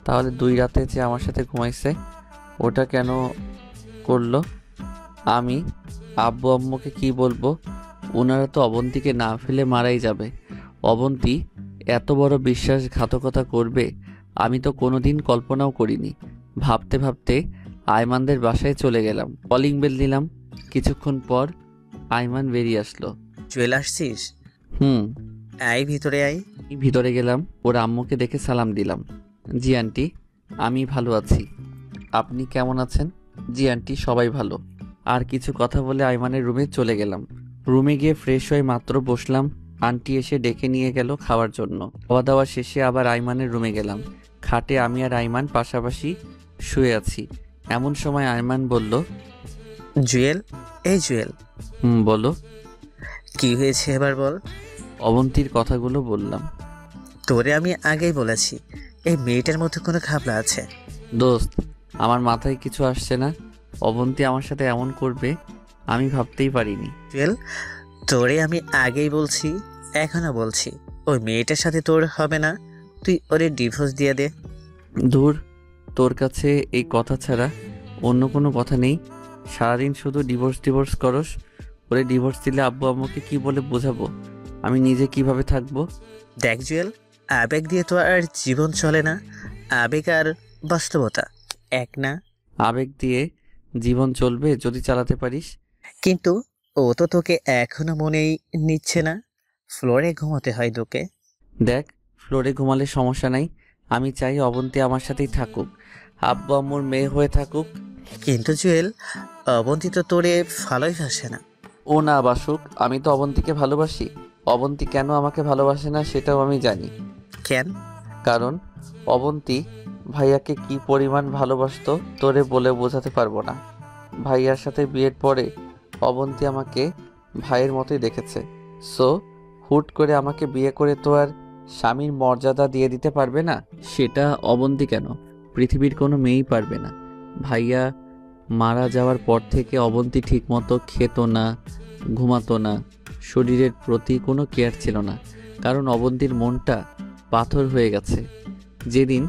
Speaker 1: তাহলে 2 রাতে যে আমার সাথে ঘুমাইছে ওটা কেন করলো? আমি আব্বু আম্মুকে কি বলবো? ওনারা তো অবন্তীকে না ফেলে মারাই যাবে। অবন্তী এত বড় বিশ্বাসঘাতকতা করবে আমি তো কোনোদিন কল্পনাও করিনি। ভাবতে ভাবতে আইমানদের বাসায় চলে গেলাম। কলিং বেল দিলাম। কিছুক্ষণ পর আইমান বেরিয়ে আসলো।
Speaker 7: জুয়েল আসছিস?
Speaker 1: হুম।
Speaker 7: আয় ভিতরে আয়।
Speaker 1: আমি ভিতরে গেলাম, ওর আম্মুকে দেখে সালাম দিলাম। জি আন্টি, আমি ভালো আছি। আপনি কেমন আছেন? জি আন্টি, সবাই ভালো। আর কিছু কথা বলে আইমানের রুমে চলে গেলাম। রুমে গিয়ে ফ্রেশ হয়ে মাত্র বসলাম, আন্টি এসে ডেকে নিয়ে গেল খাওয়ার জন্য। খাওয়া দাওয়া শেষে আবার আইমানের রুমে গেলাম। খাটে আমি আর আইমান পাশাপাশি শুয়ে আছি। এমন সময় আইমান বলল,
Speaker 7: জুয়েল, এই জুয়েল,
Speaker 1: বলো।
Speaker 7: কি হয়েছে এবার বল।
Speaker 1: অবন্তীর কথাগুলো বললাম।
Speaker 7: তোরে আমি আগেই বলেছি এই মেয়েটার মধ্যে কোনো ঘাবলা আছে।
Speaker 1: দোস্ত, আমার মাথায় কিছু আসছে না। অবন্তী আমার সাথে এমন করবে আমি ভাবতেই পারিনি।
Speaker 7: জুয়েল, তোরে আমি আগেই বলছি, এখনো বলছি, ওই মেয়েটার সাথে তোর হবে না। তুই ওরে ডিভোর্স দিয়ে দে।
Speaker 1: দূর, তোর কাছে এই কথা ছাড়া অন্য কোনো কথা নেই? সারাদিন শুধু ডিভোর্স করস। ওরে ডিভোর্স দিলে আব্বু আম্মুকে কি বলে বোঝাবো? আমি নিজে কিভাবে থাকবো?
Speaker 7: দেখ জুয়েল, আবেগ দিয়ে তো আর জীবন চলে না। আবেগ আর বাস্তবতা এক না।
Speaker 1: আবেগ দিয়ে জীবন চলবে যদি চালাতে পারিস।
Speaker 7: কিন্তু ও তো তোকে এখনো মনেই নিচ্ছে না। ফ্লোরে ঘুমাতে হয় তোকে।
Speaker 1: দেখ, ফ্লোরে ঘুমালে সমস্যা নাই। আমি চাই অবন্তী আমার সাথেই থাকুক, আব্বু আম্মুর মেয়ে হয়ে থাকুক।
Speaker 7: কিন্তু জুয়েল, অবন্তী তো তোরে ভালোই বাসে না।
Speaker 1: ও না বাসুক, আমি তো অবন্তীকে ভালোবাসি। অবন্তী কেন আমাকে ভালোবাসে না সেটাও আমি জানি।
Speaker 7: কেন?
Speaker 1: কারণ অবন্তী ভাইয়াকে কি পরিমাণ ভালোবাসতো তোরে বলে বোঝাতে পারবো না। ভাইয়ার সাথে বিয়ের পরে অবন্তী আমাকে ভাইয়ের মতোই দেখেছে। সো হুট করে আমাকে বিয়ে করে তো আর স্বামীর মর্যাদা দিয়ে দিতে পারবে না। সেটা অবন্তী কেন, পৃথিবীর কোনো মেয়েই পারবে না। ভাইয়া মারা যাওয়ার পর থেকে অবন্তী ঠিকমতো খেত না, ঘুমাতো না, শরীরের প্রতি কোনো কেয়ার ছিল না। কারণ অবন্তীর মনটা পাথর হয়ে গেছে। যেদিন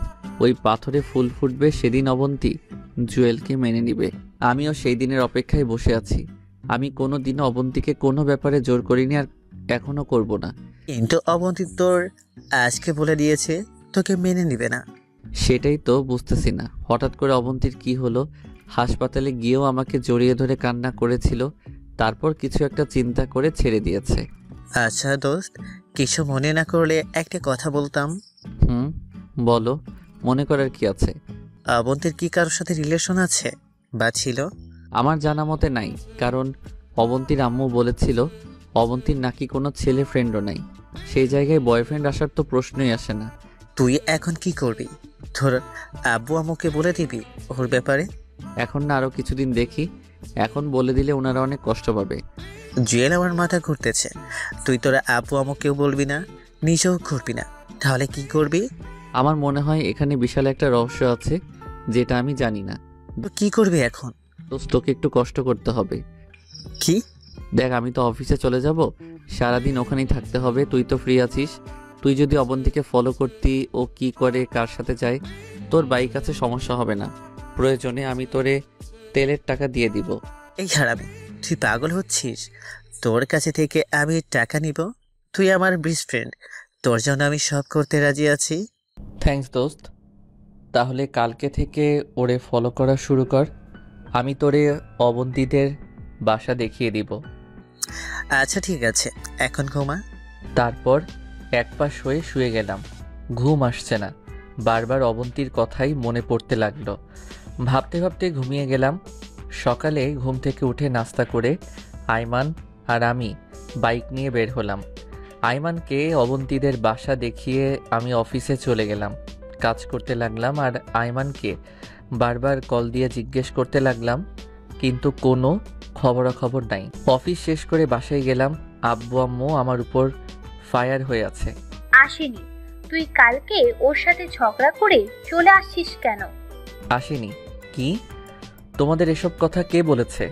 Speaker 1: ওই পাথরে ফুল ফুটবে সেদিন অবন্তী জুয়েলকে মেনে নিবে। আমিও সেই দিনের অপেক্ষায় বসে আছি। আমি কোনো দিনও অবন্তীকে কোনো ব্যাপারে জোর করিনি, আর এখনও করব না।
Speaker 7: কিন্তু অবন্তী তোর আজকে বলে দিয়েছে তোকে মেনে নিবে না।
Speaker 1: সেটাই তো বুঝতেছি না, হঠাৎ করে অবন্তীর কি হলো? হাসপাতালে গিয়েও আমাকে জড়িয়ে ধরে কান্না করেছিল, তারপর কিছু একটা চিন্তা করে ছেড়ে দিয়েছে।
Speaker 7: আচ্ছা দোস্ত, কিছু মনে না করলে একটা কথা বলতাম।
Speaker 1: বলো, মনে করার কি আছে?
Speaker 7: অবন্তীর কি কারোর সাথে রিলেশন আছে বা ছিল?
Speaker 1: আমার জানা মতে নাই, কারণ অবন্তীর আম্মু বলেছিল অবন্তীর নাকি কোনো ছেলে ফ্রেন্ডও নাই। সেই জায়গায় বয়ফ্রেন্ড আসার তো প্রশ্নই আসে না।
Speaker 7: তুই এখন কি করবি? তোর আব্বু আম্মুকে বলে দিবি ওর ব্যাপারে?
Speaker 1: এখন না, আরও কিছুদিন দেখি। এখন বলে দিলে ওনারা অনেক কষ্ট পাবে।
Speaker 7: জুয়েল, আমার মাথা ঘুরতেছে। তুই তোর আব্বু আম্মুকেও বলবি না, নিজেও করবি না, তাহলে কি করবি?
Speaker 1: আমার মনে হয় এখানে বিশাল একটা রহস্য আছে যেটা আমি জানি না।
Speaker 7: তো কি করবি এখন?
Speaker 1: তোকে একটু কষ্ট করতে হবে।
Speaker 7: কি?
Speaker 1: দেখ, আমি তো অফিসে চলে যাব, সারাদিন ওখানেই থাকতে হবে। তুই তো ফ্রি আছিস। তুই যদি অবন্তীকে ফলো করতি, ও কি করে, কার সাথে যায়, তোর বাইক আছে, সমস্যা হবে না। প্রয়োজনে আমি তোরে তেলের টাকা দিয়ে দিব।
Speaker 7: এই হারামি, তুই পাগল হচ্ছিস? তোর কাছে থেকে আমি টাকা নিব? তুই আমার বেস্ট ফ্রেন্ড, তোর জন্য আমি সব করতে রাজি আছি।
Speaker 1: থ্যাঙ্কস দোস্ত। তাহলে কালকে থেকে ওরে ফলো করা শুরু কর। আমি তোরে অবন্তীদের বাসা দেখিয়ে দিব।
Speaker 7: আচ্ছা ঠিক আছে, এখন ঘুমা।
Speaker 1: তারপর এক পাশ হয়ে শুয়ে গেলাম। ঘুম আসছে না, বারবার অবন্তীর কথাই মনে পড়তে লাগলো। ভাবতে ভাবতে ঘুমিয়ে গেলাম। সকালে ঘুম থেকে উঠে নাস্তা করে আইমান আর আমি বাইক নিয়ে বের হলাম। আইমানকে অবন্তীদের বাসা দেখিয়ে আমি অফিসে চলে গেলাম। কাজ করতে লাগলাম আর আইমানকে বারবার কল দিয়ে জিজ্ঞেস করতে লাগলাম, কিন্তু কোনো খবরাখবর নাই। অফিস শেষ করে বাসায় গেলাম। আব্বু আম্মু আমার উপর ফায়ার হয়ে আছে।
Speaker 3: আসেনি? তুই কালকে ওর সাথে ঝগড়া করে চলে আসছিস কেন?
Speaker 1: আসেনি? কি? তোমাদের এসব কথা কে বলেছে?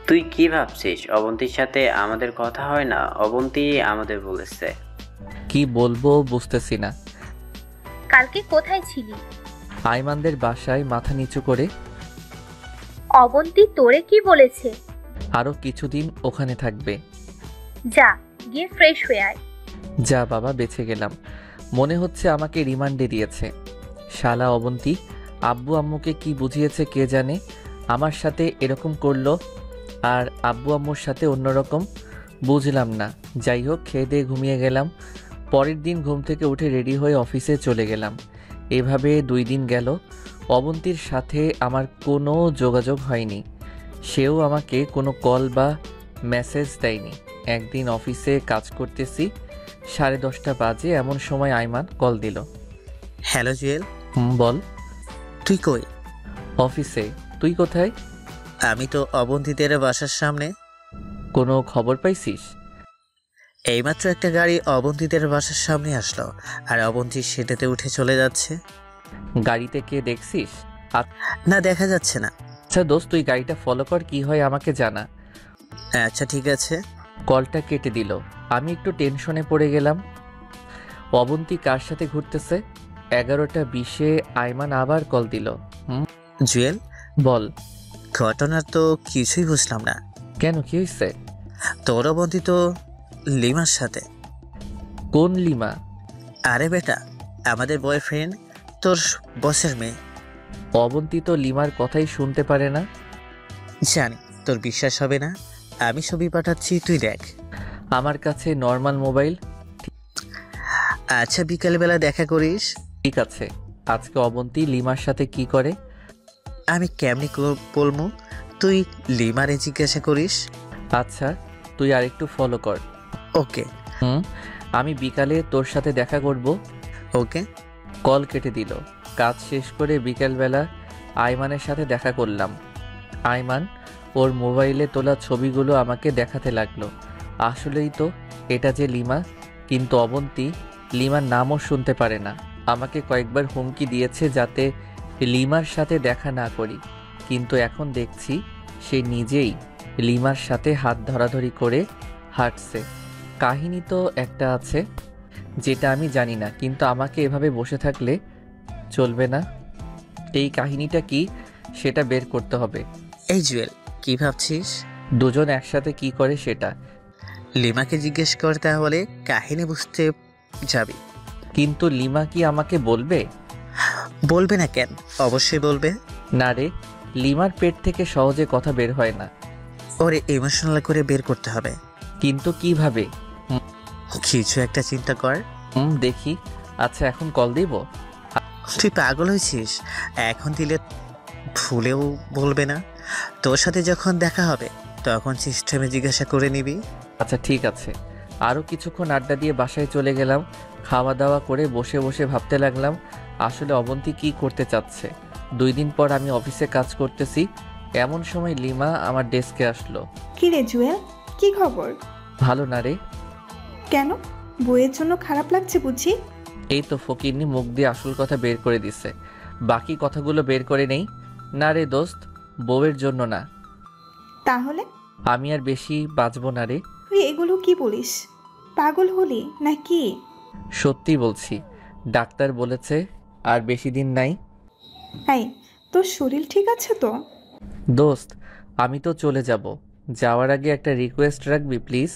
Speaker 4: তুই কি ভাবছিস অবন্তীর সাথে আমাদের কথা হয় না? অবন্তী আমাদের বলেছে।
Speaker 1: কি বলবো বুঝতেছি না।
Speaker 3: কালকে কোথায় ছিলি?
Speaker 1: আইমানদের বাসায় মাথা নিচু করে।
Speaker 3: অবন্তী তোরে কি বলেছে?
Speaker 1: আরও কিছুদিন ওখানে থাকবে।
Speaker 3: যা গিয়ে ফ্রেশ হয়ে আয়।
Speaker 1: যা বাবা, বেঁচে গেলাম। মনে হচ্ছে আমাকে রিমান্ডে দিয়েছে। শালা অবন্তী আব্বু আম্মুকে কি বুঝিয়েছে কে জানে, আমার সাথে এরকম করলো আর আব্বু আম্মুর সাথে অন্যরকম। বুঝলাম না। যাই হোক, খেয়ে দিয়ে ঘুমিয়ে গেলাম। পরের দিন ঘুম থেকে উঠে রেডি হয়ে অফিসে চলে গেলাম। এভাবে 2 দিন গেল। অবন্তীর সাথে আমার কোনো যোগাযোগ হয়নি। সেও আমাকে কোনো কল বা মেসেজ দেয়নি। একদিন অফিসে কাজ করতেছি, 10:30 বাজে। এমন সময় আইমান কল দিল।
Speaker 7: হ্যালো জুয়েল,
Speaker 1: বল।
Speaker 7: তুই কই?
Speaker 1: অফিসে। তুই কোথায়?
Speaker 7: আমি তো অবন্তীদের বাসার সামনে।
Speaker 1: কোনো খবর পাইছিস?
Speaker 7: এইমাত্র একটা গাড়ি অবন্তীদের বাসার সামনে আসলো, আর অবন্তী সেটাতে উঠে চলে যাচ্ছে।
Speaker 1: গাড়িতে কে দেখছিস?
Speaker 7: না, দেখা যাচ্ছে না।
Speaker 1: আচ্ছা দোস্ত, তুই গাড়িটা ফলো কর, কি হয় আমাকে জানা।
Speaker 7: আচ্ছা ঠিক আছে।
Speaker 1: কলটা কেটে দিল। আমি একটু টেনশনে পড়ে গেলাম। অবন্তী কার সাথে ঘুরতেছে? 11:20 আইমান আবার কল দিল।
Speaker 7: জুয়েল,
Speaker 1: বল।
Speaker 7: ঘটনার তো কিছুই বুঝলাম না।
Speaker 1: কেন, কি হয়েছে?
Speaker 7: তোর অবন্তী তো লিমার সাথে।
Speaker 1: কোন লিমা?
Speaker 7: আরে বেটা, আমাদের বয়ফ্রেন্ড, তোর বসের মেয়ে।
Speaker 1: অবন্তী তো লিমার কথাই শুনতে পারে না।
Speaker 7: জানি তোর বিশ্বাস হবে না, আমি ছবি পাঠাচ্ছি, তুই দেখ।
Speaker 1: আমার কাছে নর্মাল মোবাইল।
Speaker 7: আচ্ছা বিকালবেলা দেখা করিস।
Speaker 1: ঠিক আছে। আজকে অবন্তী লিমার সাথে কি করে?
Speaker 7: আমি কেমনি বলবো, তুই লিমারে জিজ্ঞাসা করিস।
Speaker 1: আচ্ছা, তুই আরেকটু ফলো কর।
Speaker 7: ওকে।
Speaker 1: আমি বিকালে তোর সাথে দেখা করব।
Speaker 7: ওকে।
Speaker 1: কল কেটে দিল। কাজ শেষ করে বিকেলবেলা আইমানের সাথে দেখা করলাম। আইমান ওর মোবাইলে তোলা ছবিগুলো আমাকে দেখাতে লাগলো। আসলেই তো, এটা যে লিমা। কিন্তু অবন্তী লিমার নামও শুনতে পারে না। আমাকে কয়েকবার হুমকি দিয়েছে যাতে লিমার সাথে দেখা না করি, কিন্তু এখন দেখছি সে নিজেই লিমার সাথে হাত ধরাধরি করে হাঁটছে। কাহিনী তো একটা আছে যেটা আমি জানি না, কিন্তু আমাকে এভাবে বসে থাকলে চলবে না। এই কাহিনীটা কি সেটা বের করতে হবে।
Speaker 7: এই জুয়েল, কি ভাবছিস?
Speaker 1: দুজন একসাথে কি করে সেটা।
Speaker 7: লিমাকে জিজ্ঞেস কর, তাহলে কাহিনী বুঝতে যাবি।
Speaker 1: কিন্তু লিমা কি আমাকে বলবে?
Speaker 7: বলবে না কেন? অবশ্যই বলবে।
Speaker 1: না রে, লিমার পেট থেকে সহজে কথা বের হয় না।
Speaker 7: ওরে ইমোশনাল করে বের করতে হবে।
Speaker 1: কিন্তু কিভাবে?
Speaker 7: কিছু একটা চিন্তা কর।
Speaker 1: দেখি। আচ্ছা, এখন কল দিব?
Speaker 7: তুই পাগল হয়েছিস? এখন দিলে ভুলেও বলবে না। তোর সাথে যখন দেখা হবে তখন সিস্টেমে জিজ্ঞাসা করে নিবি।
Speaker 1: আচ্ছা ঠিক আছে। আরও কিছুক্ষণ আড্ডা দিয়ে বাসায় চলে গেলাম। খাওয়া দাওয়া করে বসে বসে ভাবতে লাগলাম আসলে অবন্তী কি করতে চাচ্ছে। 2 দিন পর আমি অফিসে কাজ করতেছি, এমন সময় লিমা আমার ডেস্কে আসলো।
Speaker 5: কি রে জুয়েল, কি খবর?
Speaker 1: ভালো না রে।
Speaker 5: কেন, বইয়ের জন্য খারাপ লাগছে বুঝি?
Speaker 1: এই তো ফকিরনি মুখ দিয়ে আসল কথা বের করে দিছে, বাকি কথাগুলো বের করে নেই। না রে দোস্ত, বউয়ের জন্য না।
Speaker 5: তাহলে?
Speaker 1: আমি আর বেশি বাঁচবো না রে।
Speaker 5: তুই এগুলো কি বলিস? পাগল হলি না কি?
Speaker 1: সত্যি বলছি, ডাক্তার বলেছে আর বেশি দিন নাই।
Speaker 5: এই, তোর শরীর ঠিক আছে তো?
Speaker 1: দোস্ত, আমি তো চলে যাব, যাওয়ার আগে একটা রিকোয়েস্ট রাখবি প্লিজ।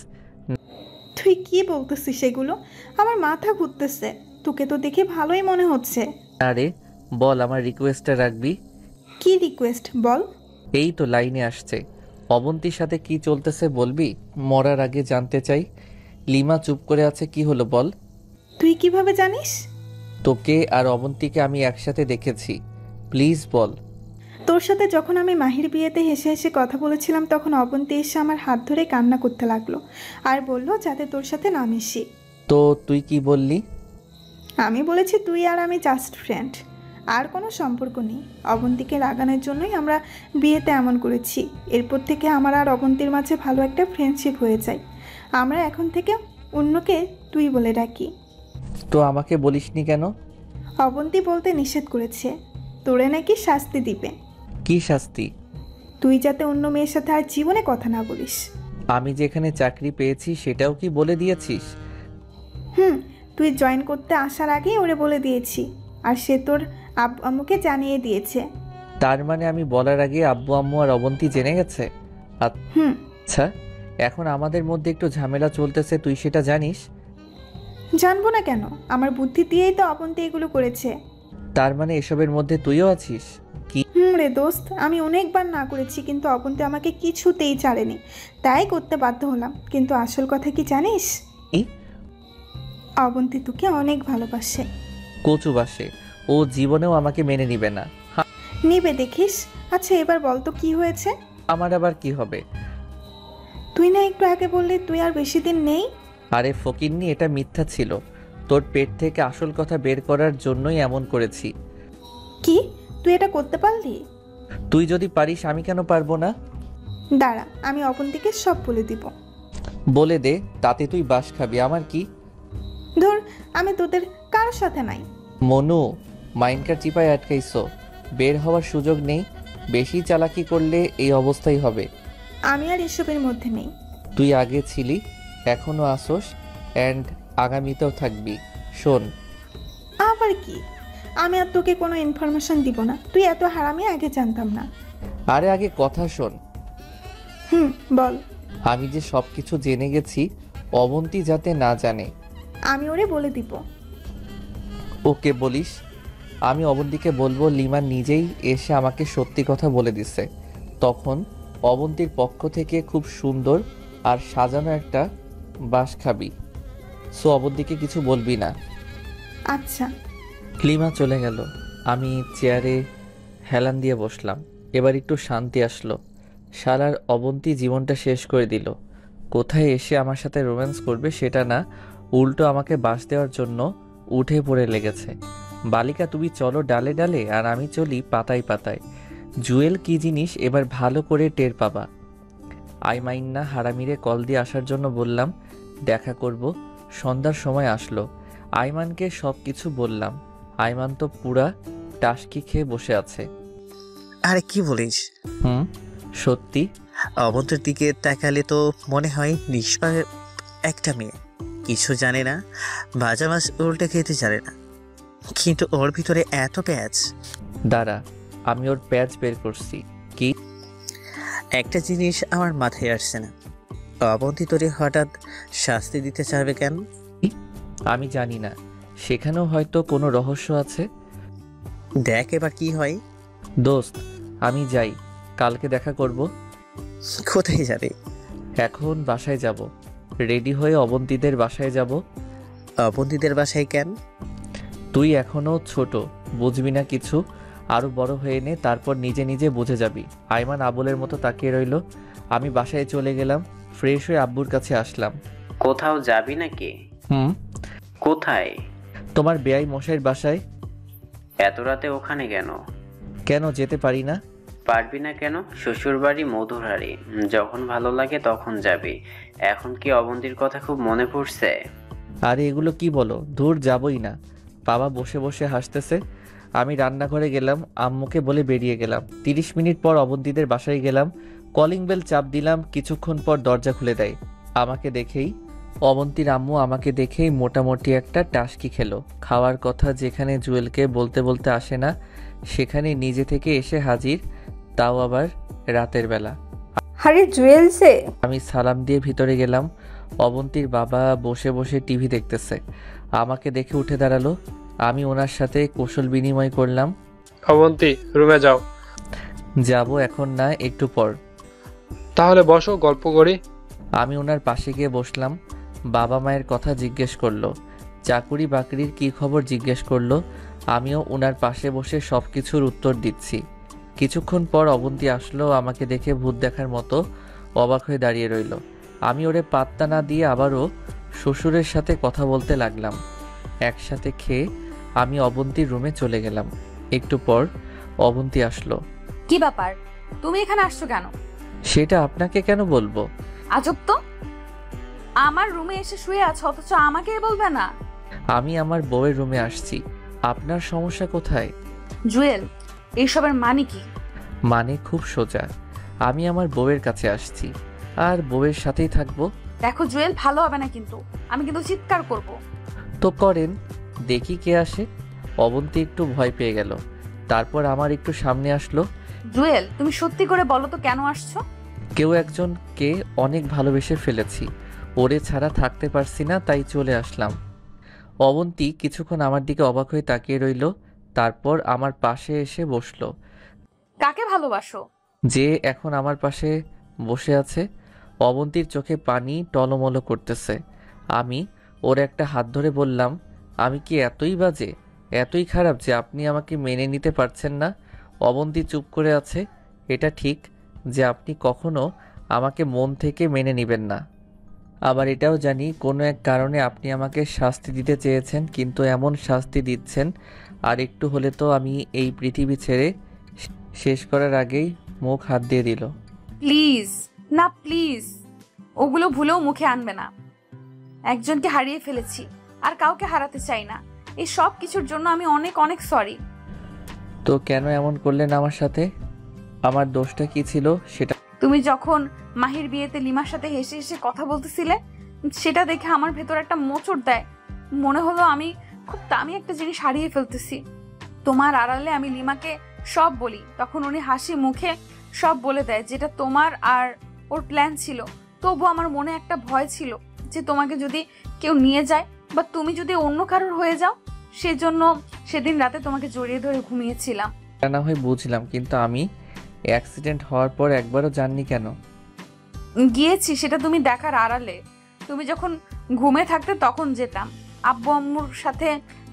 Speaker 5: তুই কি বলতেছিস এগুলো? আমার মাথা ঘুরতেছে। তোকে তো দেখে ভালোই মনে হচ্ছে।
Speaker 1: আরে বল, আমার রিকোয়েস্টটা রাখবি।
Speaker 5: কি রিকোয়েস্ট বল?
Speaker 1: এই তো লাইনে আসছে। অবন্তীর সাথে কি চলতেছে বলবি? মরার আগে জানতে চাই। লিমা চুপ করে আছে, কি হলো বল।
Speaker 5: তুই কিভাবে জানিস?
Speaker 1: তোকে আর অবন্তীকে আমি একসাথে দেখেছি, প্লিজ বল।
Speaker 5: তোর সাথে যখন আমি মাহির বিয়েতে হেসে হেসে কথা বলেছিলাম তখন অবন্তী এসে আমার হাত ধরে কান্না করতে লাগলো আর বলল যাতে তোর সাথে না মিশি।
Speaker 1: তো তুই কি বললি?
Speaker 5: আমি বলেছি তুই আর আমি জাস্ট ফ্রেন্ড। আর কোনো সম্পর্ক নেই। অবন্তীকে রাগানোর জন্যই আমরা বিয়েতে এমন করেছি। এরপর থেকে আমার আর অবন্তীর মাঝে ভালো একটা ফ্রেন্ডশিপ হয়ে যায়। আমরা এখন থেকে অন্যকে তুই বলে ডাকি।
Speaker 1: তো আমাকে বলিসনি কেন?
Speaker 5: অবন্তী বলতে নিষেধ করেছে, তোরে নাকি শাস্তি দিবে।
Speaker 1: কি শাস্তি?
Speaker 5: তুই যাতে অন্য মেয়ের সাথে আর জীবনে কথা না বলিস।
Speaker 1: আমি যেখানে চাকরি পেয়েছি সেটাও কি বলে দিয়েছিস?
Speaker 5: তুই জয়েন করতে আসার আগেই ওরে বলে দিয়েছি, আর সে তোর আম্মুকে জানিয়ে দিয়েছে।
Speaker 1: তার মানে আমি বলার আগে আব্বু আম্মু আর অবন্তী জেনে গেছে? আচ্ছা, এখন আমাদের মধ্যে একটু ঝামেলা চলতেছে, তুই সেটা জানিস?
Speaker 5: জানবো না কেন? আমার বুদ্ধি দিয়েই তো অবন্তী এগুলো করেছে।
Speaker 1: তার মানে এসবের মধ্যে তুইও আছিস? কি?
Speaker 5: রে দোস্ত, আমি অনেকবার না করেছি, কিন্তু অবন্তী আমাকে কিছুতেই ছাড়েনি, তাই করতে বাধ্য হলাম। কিন্তু আসল কথা কি জানিস? অবন্তী তোকে অনেক ভালোবাসে।
Speaker 1: কচু বাসে, ও জীবনেও আমাকে মেনে নিবে না।
Speaker 5: নিবে দেখিস। আচ্ছা এবার বল তো কি হয়েছে?
Speaker 1: আমার আবার কি হবে?
Speaker 5: তুই না একটু আগে বললি তুই আর বেশি দিন নেই।
Speaker 1: আরে ফকিন্নি, এটা মিথ্যা ছিল। তোর পেট থেকে আসল কথা বের করার জন্যই এমন করেছি।
Speaker 5: কি? তুই এটা করতে পারলি?
Speaker 1: তুই যদি পারিস আমি কেন পারবো না?
Speaker 5: দাঁড়া, আমি অবন্তীকে সব বলে দিব।
Speaker 1: বলে দে, তাতে তুই বাস খাবি, আমার কি?
Speaker 5: ধর, আমি তোদের কারোর সাথে নাই।
Speaker 1: মনু, মাইন্ডকার চিপায় আটকাইছো, বের হওয়ার সুযোগ নেই। বেশি চালাকি করলে এই অবস্থাই হবে।
Speaker 5: আমি আর এসবের মধ্যে নেই।
Speaker 1: তুই আগে ছিলি, এখনো আসোস, অ্যান্ড আগামীতেও থাকবি। শোন।
Speaker 5: আবার কি? আমি আর তোকে কোনো ইনফরমেশন দিব না। তুই এত হারামি আগে জানতাম না।
Speaker 1: আরে আগে কথা শোন।
Speaker 5: বল।
Speaker 1: আমি যে সব কিছু জেনে গেছি, অবন্তী যাতে না জানে।
Speaker 5: আমি ওরে বলে দিব।
Speaker 1: ওকে বলিস। আমি অবন্তীকে বলবো লিমা নিজেই এসে আমাকে সত্যি কথা বলে দিছে। তখন অবন্তীর পক্ষ থেকে খুব সুন্দর আর সাজানো একটা বাস খাবি। সো অবন্তীকে কিছু বলবি না।
Speaker 5: আচ্ছা।
Speaker 1: লিমা চলে গেল। আমি চেয়ারে হেলান দিয়ে বসলাম। এবার একটু শান্তি আসলো। শালার অবন্তী জীবনটা শেষ করে দিল। কোথায় এসে আমার সাথে রোম্যান্স করবে সেটা না, উল্টো আমাকে বাস দেওয়ার জন্য উঠে পড়ে লেগেছে। বালিকা তুমি চলো ডালে ডালে, আর আমি চলি পাতায় পাতায়। জুয়েল কি জিনিস এবার ভালো করে টের পাবা। আইমাইন্না হারামিরে কল দিয়ে আসার জন্য বললাম, দেখা করব। সন্ধ্যার সময় আসলো। আইমানকে সব কিছু বললাম। আইমান তো পুরা টাসকি খেয়ে বসে আছে।
Speaker 7: আরে কি বলিস?
Speaker 1: সত্যি।
Speaker 7: অবন্তীর দিকে তাকালে তো মনে হয় নিষ্পাপ একটা মেয়ে, কিছু জানে না, ভাজা মাছ উল্টে খেতে জানে না, কিন্তু ওর ভিতরে এত প্যাঁচ।
Speaker 1: দাঁড়া, আমি ওর প্যাচ বের করছি। কি?
Speaker 7: একটা জিনিস আমার মাথায় আসছে না, অবন্তী তোরে হঠাৎ শাস্তি দিতে চাইবে কেন?
Speaker 1: আমি জানি না, সেখানেও হয়তো কোনো রহস্য আছে।
Speaker 7: দেখ এবার কি হয়।
Speaker 1: দোস্ত, আমি যাই, কালকে দেখা করব।
Speaker 7: কোথায় যাবে?
Speaker 1: এখন বাসায় যাব। রেডি হয়ে অবন্তীদের বাসায় যাব।
Speaker 7: অবন্তীদের বাসায় কেন?
Speaker 1: তুই এখনো ছোট, বুঝবি না কিছু। আরো বড় হয়ে নে, তারপর নিজে নিজে বুঝে যাবি। আইমান আবুলের মতো তাকিয়ে রইল। আমি বাসায় চলে গেলাম। ফ্রেশ হয়ে আব্বুর কাছে আসলাম।
Speaker 4: কোথাও যাবি নাকি? কোথায়?
Speaker 1: তোমার বেয়াই মশাইয়ের বাসায়।
Speaker 4: এত রাতে ওখানে কেন?
Speaker 1: কেন যেতে পারি না?
Speaker 4: পারবি না কেন? শ্বশুর বাড়ি মধুরহারি, যখন ভালো লাগে তখন যাবি। এখন কি অবন্তীর কথা খুব মনে পড়ছে?
Speaker 1: আরে এগুলো কি বলো, দূর যাবই না। বাবা বসে বসে হাসতেছে। আমি রান্নাঘরে গেলাম, আম্মুকে বলে বেরিয়ে গেলাম। 30 মিনিট পর অবন্তীদের বাসায় গেলাম। কলিং বেল চাপ দিলাম, কিছুক্ষণ পর দরজা খুলে দেয়। আমাকে দেখেই অবন্তীর আম্মু আমাকে দেখেই মোটামুটি একটা টাসকি খেলো। খাওয়ার কথা যেখানে জুয়েলকে বলতে বলতে আসে না, সেখানে নিজে থেকে এসে হাজির, তাও আবার রাতের বেলা।
Speaker 8: আরে জুয়েল সে।
Speaker 1: আমি সালাম দিয়ে ভিতরে গেলাম। অবন্তীর বাবা বসে বসে টিভি দেখতেছে। আমাকে দেখে উঠে দাঁড়ালো। আমি ওনার সাথে কৌশল বিনিময় করলাম।
Speaker 9: অবন্তী, রুমে যাও।
Speaker 1: যাব এখন না, একটু পর।
Speaker 9: তাহলে বসো, গল্প করি।
Speaker 1: আমি ওনার পাশে গিয়ে বসলাম। বাবা মায়ের কথা জিজ্ঞেস করলো, চাকুরি বাকরির কি খবর জিজ্ঞেস করলো। আমিও ওনার পাশে বসে সব কিছুর উত্তর দিচ্ছি। কিছুক্ষণ পর অবন্তী আসলো। আমাকে দেখে ভূত দেখার মতো অবাক হয়ে দাঁড়িয়ে রইল। আমি ওরে পাত্তা না দিয়ে আবারও শ্বশুরের সাথে কথা বলতে লাগলাম। একসাথে খেয়ে আমি অবন্তীর রুমে চলে গেলাম। একটু পর অবন্তী আসলো।
Speaker 2: কি ব্যাপার, তুমি এখানে আসছো কেন?
Speaker 1: সেটা আপনাকে কেন বলবো?
Speaker 2: আজব তো, আমার রুমে এসে শুয়ে আছো অথচ আমাকে বলবে না।
Speaker 1: আমি আমার বউয়ের রুমে আসছি, আপনার সমস্যা কোথায়?
Speaker 2: জুয়েল, এইসবের মানে কি?
Speaker 1: মানে খুব সোজা, আমি আমার বউয়ের কাছে আসছি আর বউয়ের সাথেই থাকবো।
Speaker 2: দেখো জুয়েল, ভালো হবে না কিন্তু, আমি কিন্তু চিৎকার করব।
Speaker 1: তো করেন, দেখি কে আসে। অবন্তী একটু ভয় পেয়ে গেল, তারপর আমার একটু সামনে আসলো।
Speaker 2: জুয়েল, তুমি সত্যি করে বলো তো কেন আসছো?
Speaker 1: কেউ একজনকে অনেক ভালোবেসে ফেলেছি, ওরে ছাড়া থাকতে পারছি না, তাই চলে আসলাম। অবন্তী কিছুক্ষণ আমার দিকে অবাক হয়ে তাকিয়ে রইল, তারপর আমার পাশে এসে বসলো।
Speaker 2: কাকে ভালোবাসো?
Speaker 1: যে এখন আমার পাশে বসে আছে। অবন্তীর চোখে পানি টলমলো করতেছে। আমি ওর একটা হাত ধরে বললাম, আমি কি এতই বাজে, এতই খারাপ যে আপনি আমাকে মেনে নিতে পারছেন না? অবন্তী চুপ করে আছে। এটা ঠিক যে আপনি কখনো আমাকে মন থেকে মেনে নেবেন না। আবার এটাও জানি কোনো এক কারণে আপনি আমাকে শাস্তি দিতে চেয়েছেন, কিন্তু এমন শাস্তি দিচ্ছেন আর একটু হলে তো আমি এই পৃথিবী ছেড়ে শেষ করার আগেই মুখ হাত দিয়ে দিল।
Speaker 2: প্লিজ না, প্লিজ ওগুলো ভুলেও মুখে আনবে না। একজনকে হারিয়ে ফেলেছি, আর কাউকে হারাতে চাই না। এই সব কিছুর জন্য আমি অনেক অনেক সরি।
Speaker 1: তো কেন এমন করলেন আমার সাথে? আমার দোষটা কি ছিল সেটা?
Speaker 2: তুমি যখন মাহির বিয়েতে লিমার সাথে হেসে হেসে কথা বলতেছিলে, সেটা দেখে আমার ভেতর একটা মোচড় দেয়। মনে হলো আমি খুব দামি একটা জিনিস হারিয়ে ফেলতেছি। তোমার আড়ালে আমি লিমাকে সব বলি, তখন উনি হাসি মুখে সব বলে দেয় যেটা তোমার আর ওর প্ল্যান ছিল। তবু আমার মনে একটা ভয় ছিল যে তোমাকে যদি কেউ নিয়ে যায় বা তুমি যদি অন্য কারোর হয়ে যাও। সেজন্য সেদিন রাতে তোমাকে জড়িয়ে ধরে ঘুমিয়েছিলাম।
Speaker 1: তা না হয় বুঝলাম, কিন্তু আমি অ্যাক্সিডেন্ট হওয়ার পর একবারও জাননি কেন?
Speaker 2: গিয়েছি সেটা তুমি দেখার আড়ালে। তুমি যখন ঘুমে থাকতে তখন যেতাম, আব্বু আম্মুর সাথে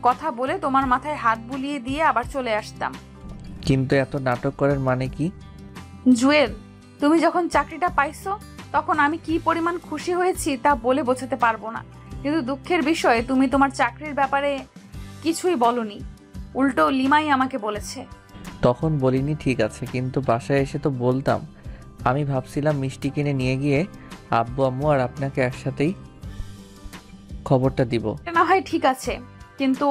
Speaker 2: কথা বলে তোমার মাথায় হাত বুলিয়ে দিয়ে আবার চলে আসতাম।
Speaker 1: কিন্তু এত নাটক করার মানে কি?
Speaker 2: জুয়েল, তুমি যখন চাকরিটা পাইছো তখন আমি কি পরিমাণ খুশি হয়েছি তা বলে বোঝাতে পারবো না। কিন্তু দুঃখের বিষয়, তুমি তোমার চাকরির ব্যাপারে কিছুই বলনি, উল্টো লিমাই আমাকে বলেছে।
Speaker 1: তখন বলিনি ঠিক আছে, কিন্তু বাসায় এসে তো বলতাম। আমি ভাবছিলাম মিষ্টি কিনে নিয়ে গিয়ে আব্বু আম্মু আর আপনাকে একসাথেই খবরটা দিব।
Speaker 2: এটা না হয় ঠিক আছে, কিন্তু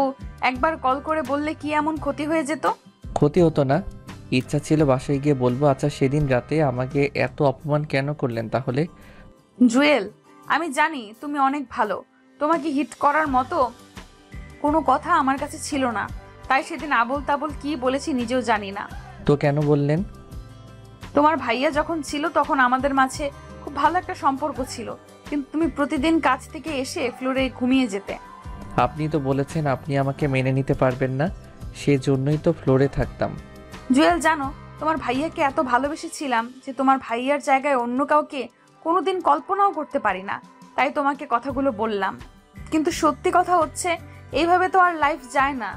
Speaker 2: একবার কল করে বললে কি এমন ক্ষতি হয়ে যেত?
Speaker 1: ক্ষতি হতো না, ইচ্ছা ছিল বাসায় গিয়ে বলবো। আচ্ছা, সেদিন রাতে আমাকে এত অপমান কেন করলেন তাহলে?
Speaker 2: জুয়েল, আমি জানি তুমি অনেক ভালো, তোমাকে হিট করার মতো কোনো কথা আমার কাছে ছিল না, তাই সেদিন আবোল তাবোল কি বলেছি নিজেও জানি না।
Speaker 1: তো কেন বললেন?
Speaker 2: তোমার ভাইয়া যখন ছিল তখন আমাদের মাঝে খুব ভালো একটা সম্পর্ক ছিল, কিন্তু তুমি প্রতিদিন কাজ থেকে এসে ফ্লোরে ঘুমিয়ে যেতে।
Speaker 1: আপনি তো বলেছেন আপনি আমাকে মেনে নিতে পারবেন না, সেজন্যই তো ফ্লোরে থাকতাম।
Speaker 2: জুয়েল, জানো তোমার ভাইয়াকে এত ভালোবেসেছিলাম যে তোমার ভাইয়ার জায়গায় অন্য কাউকে কোনোদিন কল্পনাও করতে পারি না, তাই তোমাকে কথাগুলো বললাম। কিন্তু সত্যি কথা হচ্ছে, এইভাবে তো আর লাইফ যায় না।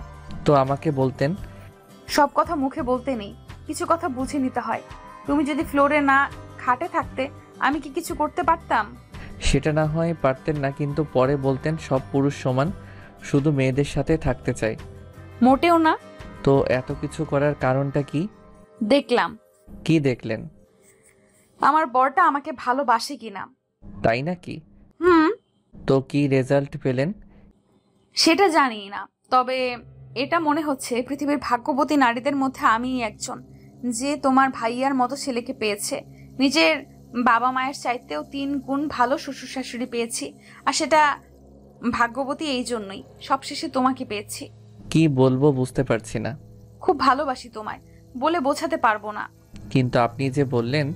Speaker 1: তো আমাকে বলতেন।
Speaker 2: সব কথা মুখে বলতে নেই, কিছু কথা বুঝে নিতে হয়। তুমি যদি ফ্লোরে না খাটে থাকতে আমি কি কিছু করতে পারতাম?
Speaker 1: সেটা না হয় পারতেন না, কিন্তু পরে বলতেন সব পুরুষ সমান, শুধু মেয়েদের সাথে থাকতে চাই।
Speaker 2: মোটেও না।
Speaker 1: তো এত কিছু করার কারণটা কি?
Speaker 2: দেখলাম।
Speaker 1: কি দেখলেন?
Speaker 2: আমার বরটা আমাকে ভালোবাসে কিনা।
Speaker 1: তাই নাকি?
Speaker 2: হুম।
Speaker 1: তো কি রেজাল্ট পেলেন?
Speaker 2: সেটা জানি না, তবে এটা মনে হচ্ছে পৃথিবীর ভাগ্যবতী নারীদের মধ্যে আমিই একজন, যে তোমার ভাইয়ার মতো ছেলেকে পেয়েছে। নিজের বাবা মায়ের চাইতেও 3 গুণ ভালো শ্বশুর শাশুড়ি পেয়েছি, আর সেটা ভাগ্যবতী এই জন্যই সবশেষে তোমাকে পেয়েছি।
Speaker 1: কি বলবো বুঝতে পারছি না।
Speaker 2: খুব ভালোবাসি তোমায়, বলে বোঝাতে পারবো না।
Speaker 1: কিন্তু আপনি যে বললেন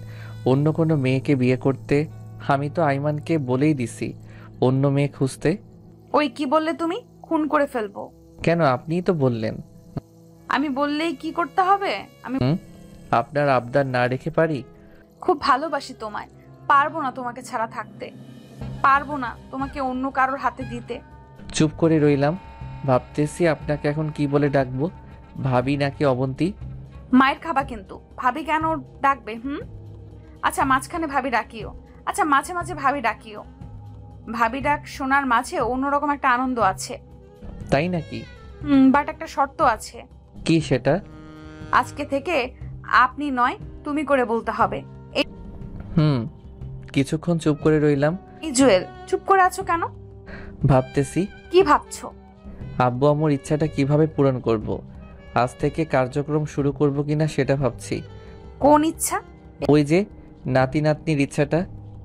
Speaker 1: অন্য কোনো মেয়েকে বিয়ে করতে, আমি তো আইমানকে বলেই দিছি অন্য মেয়ে খুঁজতে।
Speaker 2: ওই কি বললে তুমি? খুন করে ফেলবো।
Speaker 1: কেন? আপনিই তো বললেন।
Speaker 2: আমি বললেই কি করতে হবে? আমি
Speaker 1: আপনার আবদার না রেখে পারি?
Speaker 2: খুব ভালোবাসি তোমায়, পারবো না তোমাকে ছাড়া থাকতে, পারবো না তোমাকে অন্য কারোর হাতে দিতে।
Speaker 1: চুপ করে রইলাম, ভাবতেছি আপনাকে এখন কি বলে ডাকবো, ভাবি নাকি অবন্তী?
Speaker 2: মায়ের খাবা কিন্তু, ভাবি কেন ডাকবে? আচ্ছা, মাঝখানে ভাবি ডাকিও। আচ্ছা, মাঝে মাঝে ভাবি ডাকিও। ভাবি ডাক শোনার মাঝে অন্যরকম একটা আনন্দ আছে।
Speaker 1: তাই নাকি?
Speaker 2: বাট একটা শর্ত আছে।
Speaker 1: কি সেটা?
Speaker 2: আজকে থেকে আপনি নয় তুমি করে বলতে হবে।
Speaker 1: হুম। কিছুক্ষণ চুপ করে রইলাম।
Speaker 2: এই জুয়েল, চুপ করে আছো কেন?
Speaker 1: ভাবতেছি
Speaker 2: কি ভাবছো?
Speaker 1: আব্বু আম্মুর ইচ্ছাটা কিভাবে পূরণ করব। আজ থেকে কার্যক্রম শুরু করব কিনা সেটা ভাবছি।
Speaker 2: কোন ইচ্ছা?
Speaker 1: ওই যে নাতি নাতনির ইচ্ছাটা।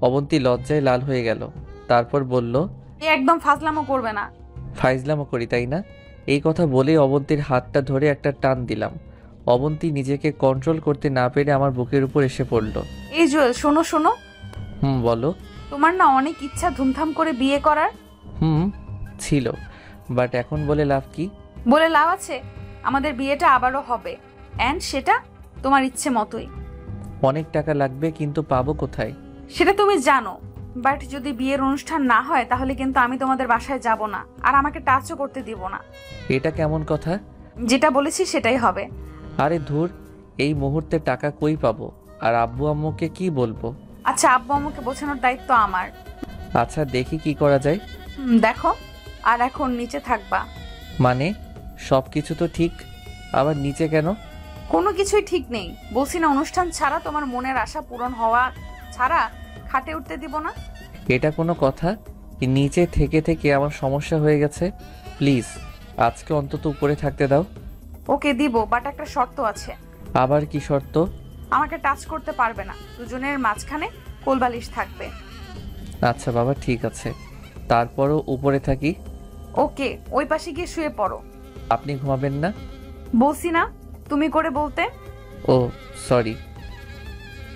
Speaker 1: অবন্তী লজ্জায় লাল হয়ে গেল। তারপর বলল,
Speaker 2: একদম ফাজলামো করবে না।
Speaker 1: ফাইজলামো করি তাই না? এই কথা বলেই অবন্তীর হাতটা ধরে একটা টান দিলাম। অবন্তী নিজেকে কন্ট্রোল করতে না পেরে আমার বুকের উপর এসে পড়ল।
Speaker 2: এই জুয়েল, শোনো শোনো,
Speaker 1: বলো।
Speaker 2: তোমার না অনেক ইচ্ছা ধুমধাম করে বিয়ে করার?
Speaker 1: ছিল, বাট এখন বলে লাভ কি?
Speaker 2: বলে লাভ আছে? আমাদের বিয়েটা আবারও হবে, এন্ড সেটা তোমার ইচ্ছে মতোই।
Speaker 1: অনেক টাকা লাগবে, কিন্তু পাবো কোথায়?
Speaker 2: সেটা তুমি জানো, বাট যদি বিয়ের অনুষ্ঠান না হয় তাহলে কিন্তু আমি তোমাদের বাসায় যাব না, আর আমাকে টাচও করতে দিব না।
Speaker 1: এটা কেমন কথা?
Speaker 2: যেটা বলেছি সেটাই হবে।
Speaker 1: আরে ধুর, এই মুহূর্তে টাকা কই পাবো? আর আব্বু আম্মুকে কি বলবো?
Speaker 2: আচ্ছা, আব্বু আম্মুকে বোঝানোর দায়িত্ব আমার।
Speaker 1: আচ্ছা, দেখি কি করা যায়।
Speaker 2: দেখো, আর এখন নিচে থাকবা।
Speaker 1: মানে সব কিছু তো ঠিক, আবার নিচে কেন?
Speaker 2: কোনো কিছুই ঠিক নেই বলছি না, অনুষ্ঠান ছাড়া তোমার মনের আশা পূরণ হওয়া ছাড়া খাটে উঠতে দিব না।
Speaker 1: এটা কোনো কথা? নিচে থেকে থেকে আমার সমস্যা হয়ে গেছে। প্লিজ আজকে অন্তত উপরে থাকতে দাও।
Speaker 2: ওকে দিব, বাট একটা শর্ত আছে।
Speaker 1: আবার কি শর্ত?
Speaker 2: আমাকে টাচ করতে পারবে না, দুজনের মাঝখানে কোলবালিশ থাকবে।
Speaker 1: আচ্ছা বাবা, ঠিক আছে, তারপরও উপরে থাকি।
Speaker 2: ওকে, ওই পাশে গিয়ে শুয়ে পড়ো।
Speaker 1: আপনি ঘুমাবেন না?
Speaker 2: বলছি না তুমি করে বলতে।
Speaker 1: ও সরি।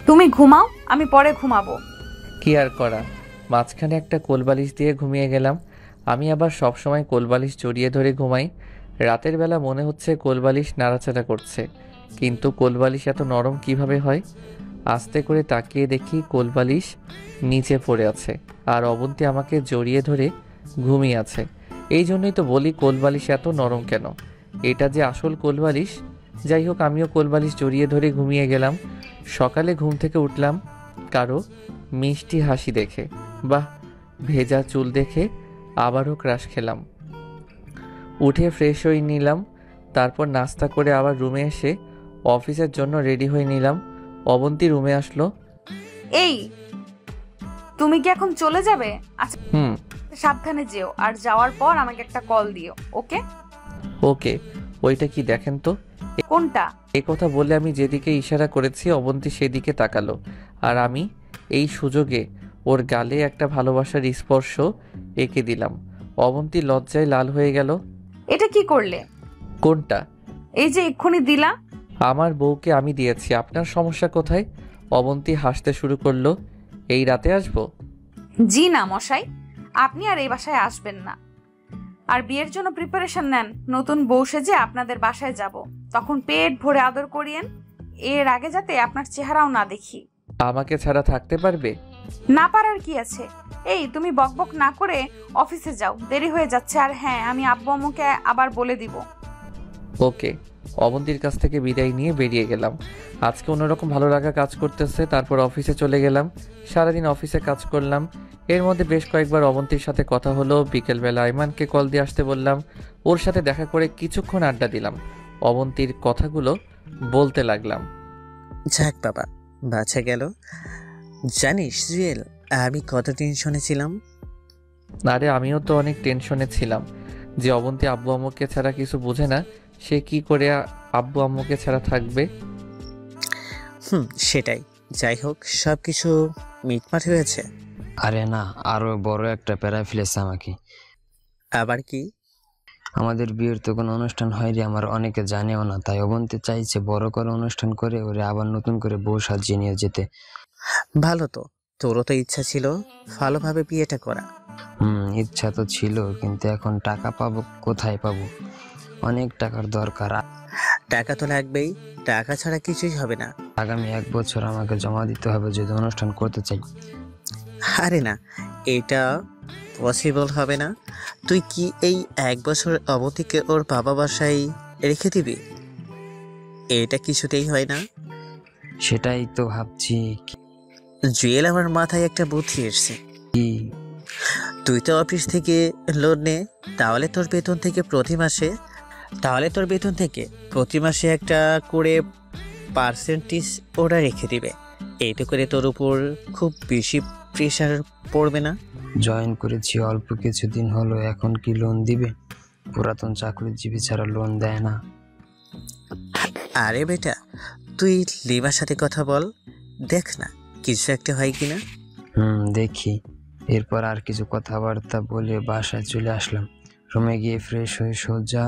Speaker 2: তুমি ঘুমাও, আমি পরে ঘুমাবো।
Speaker 1: কি আর করা, মাঝখানে একটা কোলবালিশ দিয়ে ঘুমিয়ে গেলাম। আমি আবার সবসময় কোলবালিশ জড়িয়ে ধরে ঘুমাই। রাতের বেলা মনে হচ্ছে কোলবালিশ নাড়াচাড়া করছে, কিন্তু কোলবালিশ এত নরম কিভাবে হয়? আস্তে করে তাকিয়ে দেখি কোলবালিশ নিচে পড়ে আছে, আর অবন্তী আমাকে জড়িয়ে ধরে ঘুমিয়ে আছে। এই জন্যই তো বলি কোলবালিশ এত নরম কেন। এটা যে আসল কোলবালিশ। যাই হোক, আমিও কোলবালিশ জড়িয়ে ধরে ঘুমিয়ে গেলাম। সকালে ঘুম থেকে উঠলাম কারো মিষ্টি হাসি দেখে, বাহ, ভেজা চুল দেখে। আবারও ক্রাশ খেলাম। উঠে ফ্রেশ হয়ে নিলাম, তারপর নাস্তা করে আবার রুমে এসে অফিসের জন্য রেডি হয়ে নিলাম। অবন্তী রুমে আসলো।
Speaker 2: এই, তুমি কি এখন চলে যাবে? আচ্ছা,
Speaker 1: হুম।
Speaker 2: সাবধানে যেও, আর যাওয়ার পর আমাকে একটা কল দিও। ওকে?
Speaker 1: ওকে। ওইটা কি দেখেন তো?
Speaker 2: কোনটা?
Speaker 1: এই কথা বলে আমি যেদিকে ইশারা করেছি অবন্তী সেদিকে তাকালো, আর আমি এই সুযোগে ওর গালে একটা ভালোবাসার স্পর্শ এঁকে দিলাম। অবন্তী লজ্জায় লাল হয়ে গেল।
Speaker 2: এটা কি করলে?
Speaker 1: কোনটা?
Speaker 2: এই যে এক্ষুনি দিলা।
Speaker 1: আমার বউকে আমি দিয়েছি, আপনার সমস্যা কোথায়? অবন্তী হাসতে শুরু করলো। এই রাতে আসবো?
Speaker 2: জি না মশাই, আপনি আর এই বাসায় আসবেন না। আর বিয়ের জন্য প্রিপারেশন নেন, নতুন বউ সেজে আপনাদের বাসায় যাব, তখন পেট ভরে আদর করিয়েন। এর আগে যাতে আপনার চেহারাও না দেখি।
Speaker 1: আমাকে ছাড়া থাকতে পারবে?
Speaker 2: না পারার কি আছে? এই, তুমি বকবক না করে অফিসে যাও, দেরি হয়ে যাচ্ছে। আর হ্যাঁ, আমি আব্বু আম্মুকে আবার বলে দিব।
Speaker 1: ওকে। অবন্তীর কাছ থেকে বিদায় নিয়ে বেরিয়ে গেলাম। আজকে অন্যরকম ভালো লাগা কাজ করতেছে। তারপর অফিসে চলে গেলাম। সারাদিন অফিসে কাজ করলাম। এর মধ্যে বেশ কয়েকবার অবন্তীর সাথে কথা হলো। বিকেলবেলা আইমানকে কল দিয়ে আসতে বললাম। ওর সাথে দেখা করে কিছুক্ষণ আড্ডা দিলাম। অবন্তীর কথাগুলো বলতে লাগলাম।
Speaker 7: যাক বাবা, বাঁচা গেল। জানিস জুয়েল, আমি কত টেনশনে ছিলাম।
Speaker 1: আরে আমিও তো অনেক টেনশনে ছিলাম যে অবন্তী আব্বু আম্মুকে ছাড়া কিছু বোঝে না, সে কি করে আব্বু আম্মুকে ছাড়া থাকবে।
Speaker 7: সেটাই। যাই হোক, সব কিছু মিটমাট হয়েছে।
Speaker 10: আরে না, আরো বড় একটা প্যারায় ফেলেছে আমাকে।
Speaker 7: আবার কি?
Speaker 10: আমাদের বিয়ের তো কোনো অনুষ্ঠান হয়নি, আমার অনেকে জানেও না, তাই অবন্তী চাইছে বড় করে অনুষ্ঠান করে ওরে আবার নতুন করে বউ সাজিয়ে নিয়ে যেতে।
Speaker 7: ভালো তো, তোরও তো ইচ্ছা ছিল ভালোভাবে বিয়েটা করা।
Speaker 10: ইচ্ছা তো ছিল, কিন্তু এখন টাকা পাবো কোথায়? পাবো, অনেক টাকার দরকার।
Speaker 7: টাকা তো লাগবেই, টাকা ছাড়া কিছুই হবে না।
Speaker 10: আগামী 1 বছর আমাকে জমা দিতে হবে যদি অনুষ্ঠান করতে চাই।
Speaker 7: আরে না, এটা পসিবল হবে না। তুই কি এই 1 বছর অবধিকে ওর বাবা বাসায় রেখে দিবি? এটা কিছুতেই হয় না।
Speaker 10: সেটাই তো ভাবছি।
Speaker 7: জুয়েল, আমার মাথায় একটা বুদ্ধি এসছে।
Speaker 10: কি?
Speaker 7: তুই তো অফিস থেকে লোন নে, তাহলে তোর বেতন থেকে প্রতি মাসে একটা করে পার্সেন্টেজ ওরা রেখে দিবে। এইটা করে তোর উপর খুব বেশি প্রেশার পড়বে না।
Speaker 10: জয়েন করেছি অল্প কিছুদিন হলো, এখন কি লোন দিবে? পুরাতন চাকরিজীবী ছাড়া লোন দেয় না।
Speaker 7: আরে বেটা, তুই লিমার সাথে কথা বল, দেখ না কিছু একটা হয় কিনা।
Speaker 10: দেখি। এরপর আর কিছু কথাবার্তা বলে বাসায় চলে আসলাম। রুমে গিয়ে ফ্রেশ হয়ে সোজা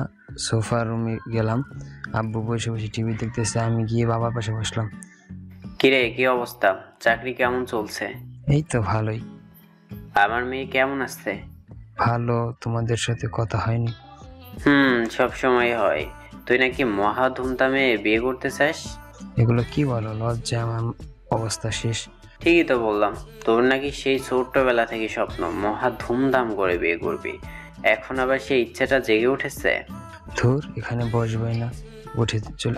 Speaker 10: সোফা রুমে গেলাম। আব্বু বসে বসে টিভি দেখতেছে, আমি গিয়ে বাবার পাশে বসলাম।
Speaker 4: কিরে, কি অবস্থা? চাকরি কেমন চলছে?
Speaker 10: এই তো ভালোই।
Speaker 4: আমার মেয়ে কেমন আছে?
Speaker 10: ভালো। তোমাদের সাথে কথা হয়নি?
Speaker 4: সব সময় হয়। তুই নাকি মহা ধুমধামে বিয়ে করতে চাস?
Speaker 10: এগুলো কি বলো? লজ্জায় আমার অবস্থা শেষ।
Speaker 4: ঠিকই তো বললাম, তোর নাকি সেই ছোট্টবেলা থেকে স্বপ্ন মহা ধুমধাম করে বিয়ে করবি, এখন আবার সেই ইচ্ছাটা জেগে উঠেছে।
Speaker 10: ধুর, এখানে বসবই না।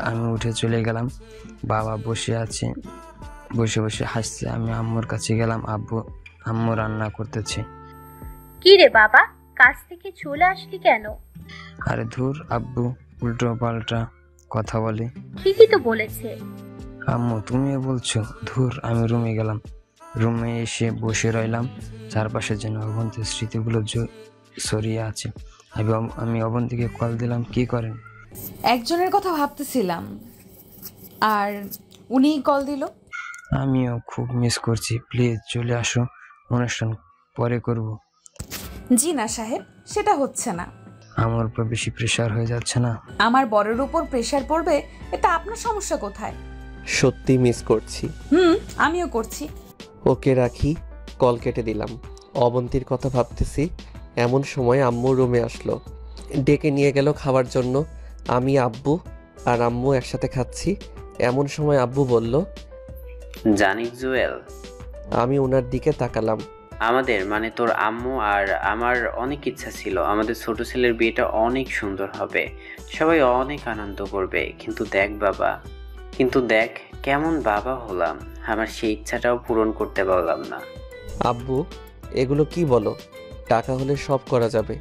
Speaker 10: আমি উঠে চলে গেলাম। বাবা বসে আছে, বসে বসে হাসছে। আমি আম্মুর কাছে গেলাম। আম্মু রান্না করতেছে।
Speaker 3: কি রে বাবা, কাজ থেকে চলে আসলি কেন?
Speaker 10: আরে ধুর, আব্বু উল্টো পাল্টা কথা বলে।
Speaker 3: ঠিকই তো বলেছে।
Speaker 10: আম্মু তুমিও বলছো? ধুর। আমি রুমে গেলাম। রুমে এসে বসে রইলাম। চারপাশে যেন অবন্তীর স্মৃতিগুলো ছড়িয়ে আছে। আমি অবন্তীকে কল দিলাম। কি করেন?
Speaker 2: একজনের কথা ভাবতেছিলাম, আর উনি কল দিল।
Speaker 10: আমিও খুব মিস করছি, প্লিজ চলে আসো, অনুষ্ঠান পরে করব।
Speaker 2: জি না সাহেব, সেটা হচ্ছে না।
Speaker 10: আমার উপর বেশি প্রেশার হয়ে যাচ্ছে না?
Speaker 2: আমার বরের উপর প্রেশার পড়বে, এটা আপনার সমস্যা কোথায়?
Speaker 1: সত্যি মিস করছি।
Speaker 2: আমিও করছি।
Speaker 1: ওকে রাখি, কল কেটে দিলাম। অবন্তীর কথা ভাবতেছি এমন সময় আম্মু রুমে আসলো, ডেকে নিয়ে গেল খাওয়ার জন্য। আমি, আব্বু আর আম্মু একসাথে খাচ্ছি। এমন সময় আব্বু বলল,
Speaker 4: জানিস জুয়েল,
Speaker 1: আমি ওনার দিকে তাকালাম।
Speaker 4: আমাদের মানে তোর আম্মু আর আমার অনেক ইচ্ছা ছিল আমাদের ছোট ছেলের বিয়েটা অনেক সুন্দর হবে, সবাই অনেক আনন্দ করবে। কিন্তু দেখ কেমন বাবা হলাম, আমার সেই ইচ্ছাটাও পূরণ করতে পারলাম না।
Speaker 1: আব্বু, এগুলো কি বলো? টাকা হলে সব করা যাবে,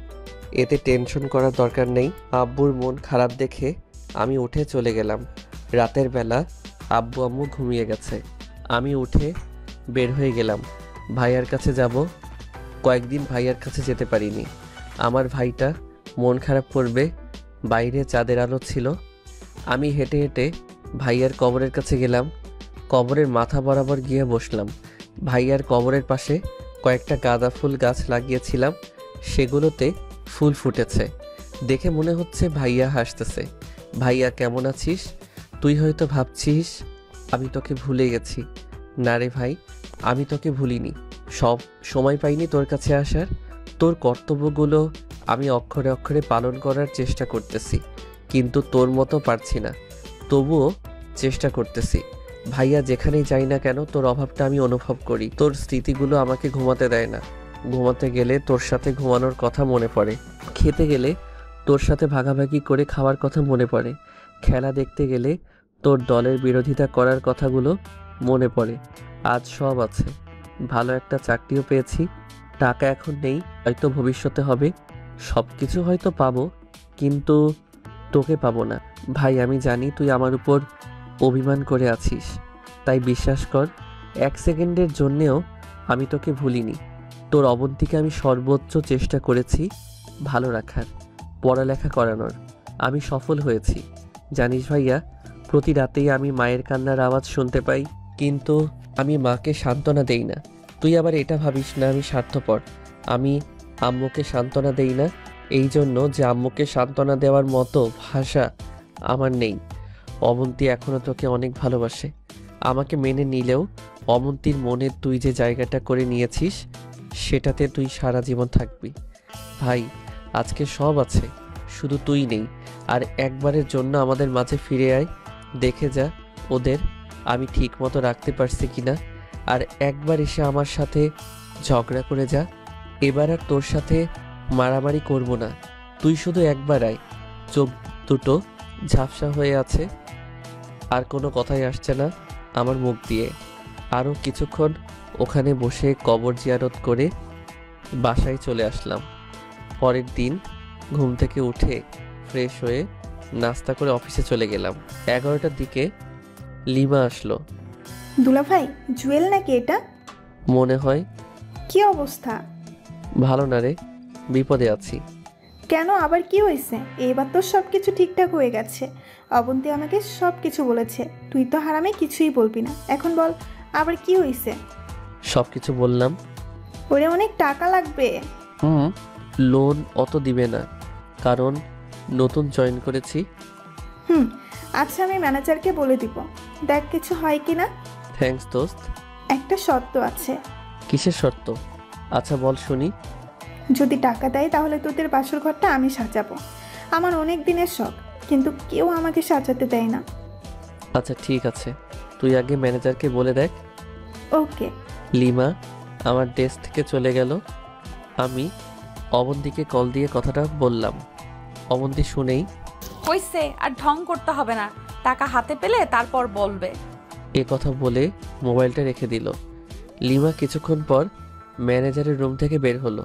Speaker 1: এতে টেনশন করার দরকার নেই। আব্বুর মন খারাপ দেখে আমি উঠে চলে গেলাম। রাতের বেলা আব্বু আম্মু ঘুমিয়ে গেছে। আমি উঠে বের হয়ে গেলাম, ভাইয়ার কাছে যাব। কয়েকদিন ভাইয়ার কাছে যেতে পারিনি। আমার ভাইটা মন খারাপ করবে। বাইরে চাঁদের আলো ছিল। আমি হেঁটে হেঁটে ভাইয়ার কবরের কাছে গেলাম। কবরের মাথা বরাবর গিয়ে বসলাম। ভাইয়ার কবরের পাশে কয়েকটা গাঁদা ফুল গাছ লাগিয়েছিলাম, সেগুলোতে ফুল ফুটেছে। দেখে মনে হচ্ছে ভাইয়া হাসতেছে। ভাইয়া কেমন আছিস? তুই হয়তো ভাবছিস আমি তোকে ভুলে গেছি। না রে ভাই, আমি তোকে ভুলিনি। সব সময় পাইনি তোর কাছে আসার। তোর কর্তব্যগুলো আমি অক্ষরে অক্ষরে পালন করার চেষ্টা করতেছি, কিন্তু তোর মতো পারছি না। তবুও চেষ্টা করতেছি। ভাইয়া যেখানেই যাই না কেন তোর অভাবটা আমি অনুভব করি। তোর স্মৃতিগুলো আমাকে ঘুমাতে দেয় না। ঘুমাতে গেলে তোর সাথে ঘুমানোর কথা মনে পড়ে, খেতে গেলে তোর সাথে ভাগাভাগি করে খাওয়ার কথা মনে পড়ে, খেলা দেখতে গেলে তোর দলের বিরোধিতা করার কথাগুলো মনে পড়ে। আজ সব আছে, ভালো একটা চাকরিও পেয়েছি। টাকা এখন নেই, হয়তো ভবিষ্যতে হবে। সব কিছু হয়তো পাবো, কিন্তু তোকে পাবো না। ভাই, আমি জানি তুই আমার উপর অভিমান করে আছিস, তাই বিশ্বাস কর, 1 সেকেন্ডের জন্যেও আমি তোকে ভুলিনি। তোর অবন্তীকে আমি সর্বোচ্চ চেষ্টা করেছি ভালো রাখার, পড়ালেখা করানোর। আমি সফল হয়েছি। জানিস ভাইয়া, প্রতি রাতেই আমি মায়ের কান্নার আওয়াজ শুনতে পাই, কিন্তু আমি মাকে সান্ত্বনা দেই না। তুই আবার এটা ভাবিস না আমি স্বার্থপর। আমি আম্মুকে সান্ত্বনা দেই না এই জন্য যে আম্মুকে সান্ত্বনা দেওয়ার মতো ভাষা আমার নেই। অবন্তী এখনও তোকে অনেক ভালোবাসে। আমাকে মেনে নিলেও অবন্তীর মনে তুই যে জায়গাটা করে নিয়েছিস, সেটাতে তুই সারা জীবন থাকবি। ভাই, আজকে সব আছে, শুধু তুই নেই। আর একবারের জন্য আমাদের মাঝে ফিরে আয়, দেখে যা ওদের আমি ঠিক মতো রাখতে পারছি কিনা। আর একবার এসে আমার সাথে ঝগড়া করে যা। এবার আর তোর সাথে মারামারি করব না। তুই শুধু একবার আয়। চোখ দুটো ঝাপসা হয়ে আছে, আর কোনো কথাই আসছে না আমার মুখ দিয়ে। আরও কিছুক্ষণ ওখানে বসে কবর জিয়ারত করে বাসায় চলে আসলাম। পরের দিন ঘুম থেকে উঠে ফ্রেশ হয়ে নাস্তা করে অফিসে চলে গেলাম। 11টার দিকে লিমা আসলো।
Speaker 5: দুলাভাই, জুয়েল নাকি এটা?
Speaker 1: মনে হয়।
Speaker 5: কি অবস্থা?
Speaker 1: ভালো না রে, বিপদে আছি।
Speaker 5: কেন, আবার কি হয়েছে? এবার তো সব কিছু ঠিকঠাক হয়ে গেছে। অবন্তী আমাকে সব কিছু বলেছে, তুই তো হারামে কিছুই বলবি না। এখন বল, আবার কি হয়েছে?
Speaker 1: সব কিছু বললাম।
Speaker 5: ওরে অনেক টাকা লাগবে।
Speaker 1: লোন অত দিবে না, কারণ নতুন জয়েন করেছি।
Speaker 5: আচ্ছা, আমি ম্যানেজারকে বলে দিব, দেখ কিছু হয় কি না।
Speaker 1: থ্যাঙ্কস দোস্ত।
Speaker 5: একটা শর্ত আছে।
Speaker 1: কিসের শর্ত? আচ্ছা বল শুনি।
Speaker 5: যদি টাকা দেয় তাহলে তোদের বাসর ঘরটা আমি সাজাবো। আমার অনেক দিনের শখ, কিন্তু কেউ আমাকে সাজাতে দেয় না।
Speaker 1: আচ্ছা ঠিক আছে, তুই আগে ম্যানেজারকে বলে দেখ।
Speaker 5: ওকে।
Speaker 1: লিমা আমার ডেস্ক থেকে চলে গেল। আমি অবন্তীকে কল দিয়ে কথাটা বললাম। অবন্তী শুনেই
Speaker 2: হইছে, আর ঢং করতে হবে না, টাকা হাতে পেলে তারপর বলবে।
Speaker 1: এ কথা বলে মোবাইলটা রেখে দিল। লিমা কিছুক্ষণ পর ম্যানেজারের রুম থেকে বের হলো।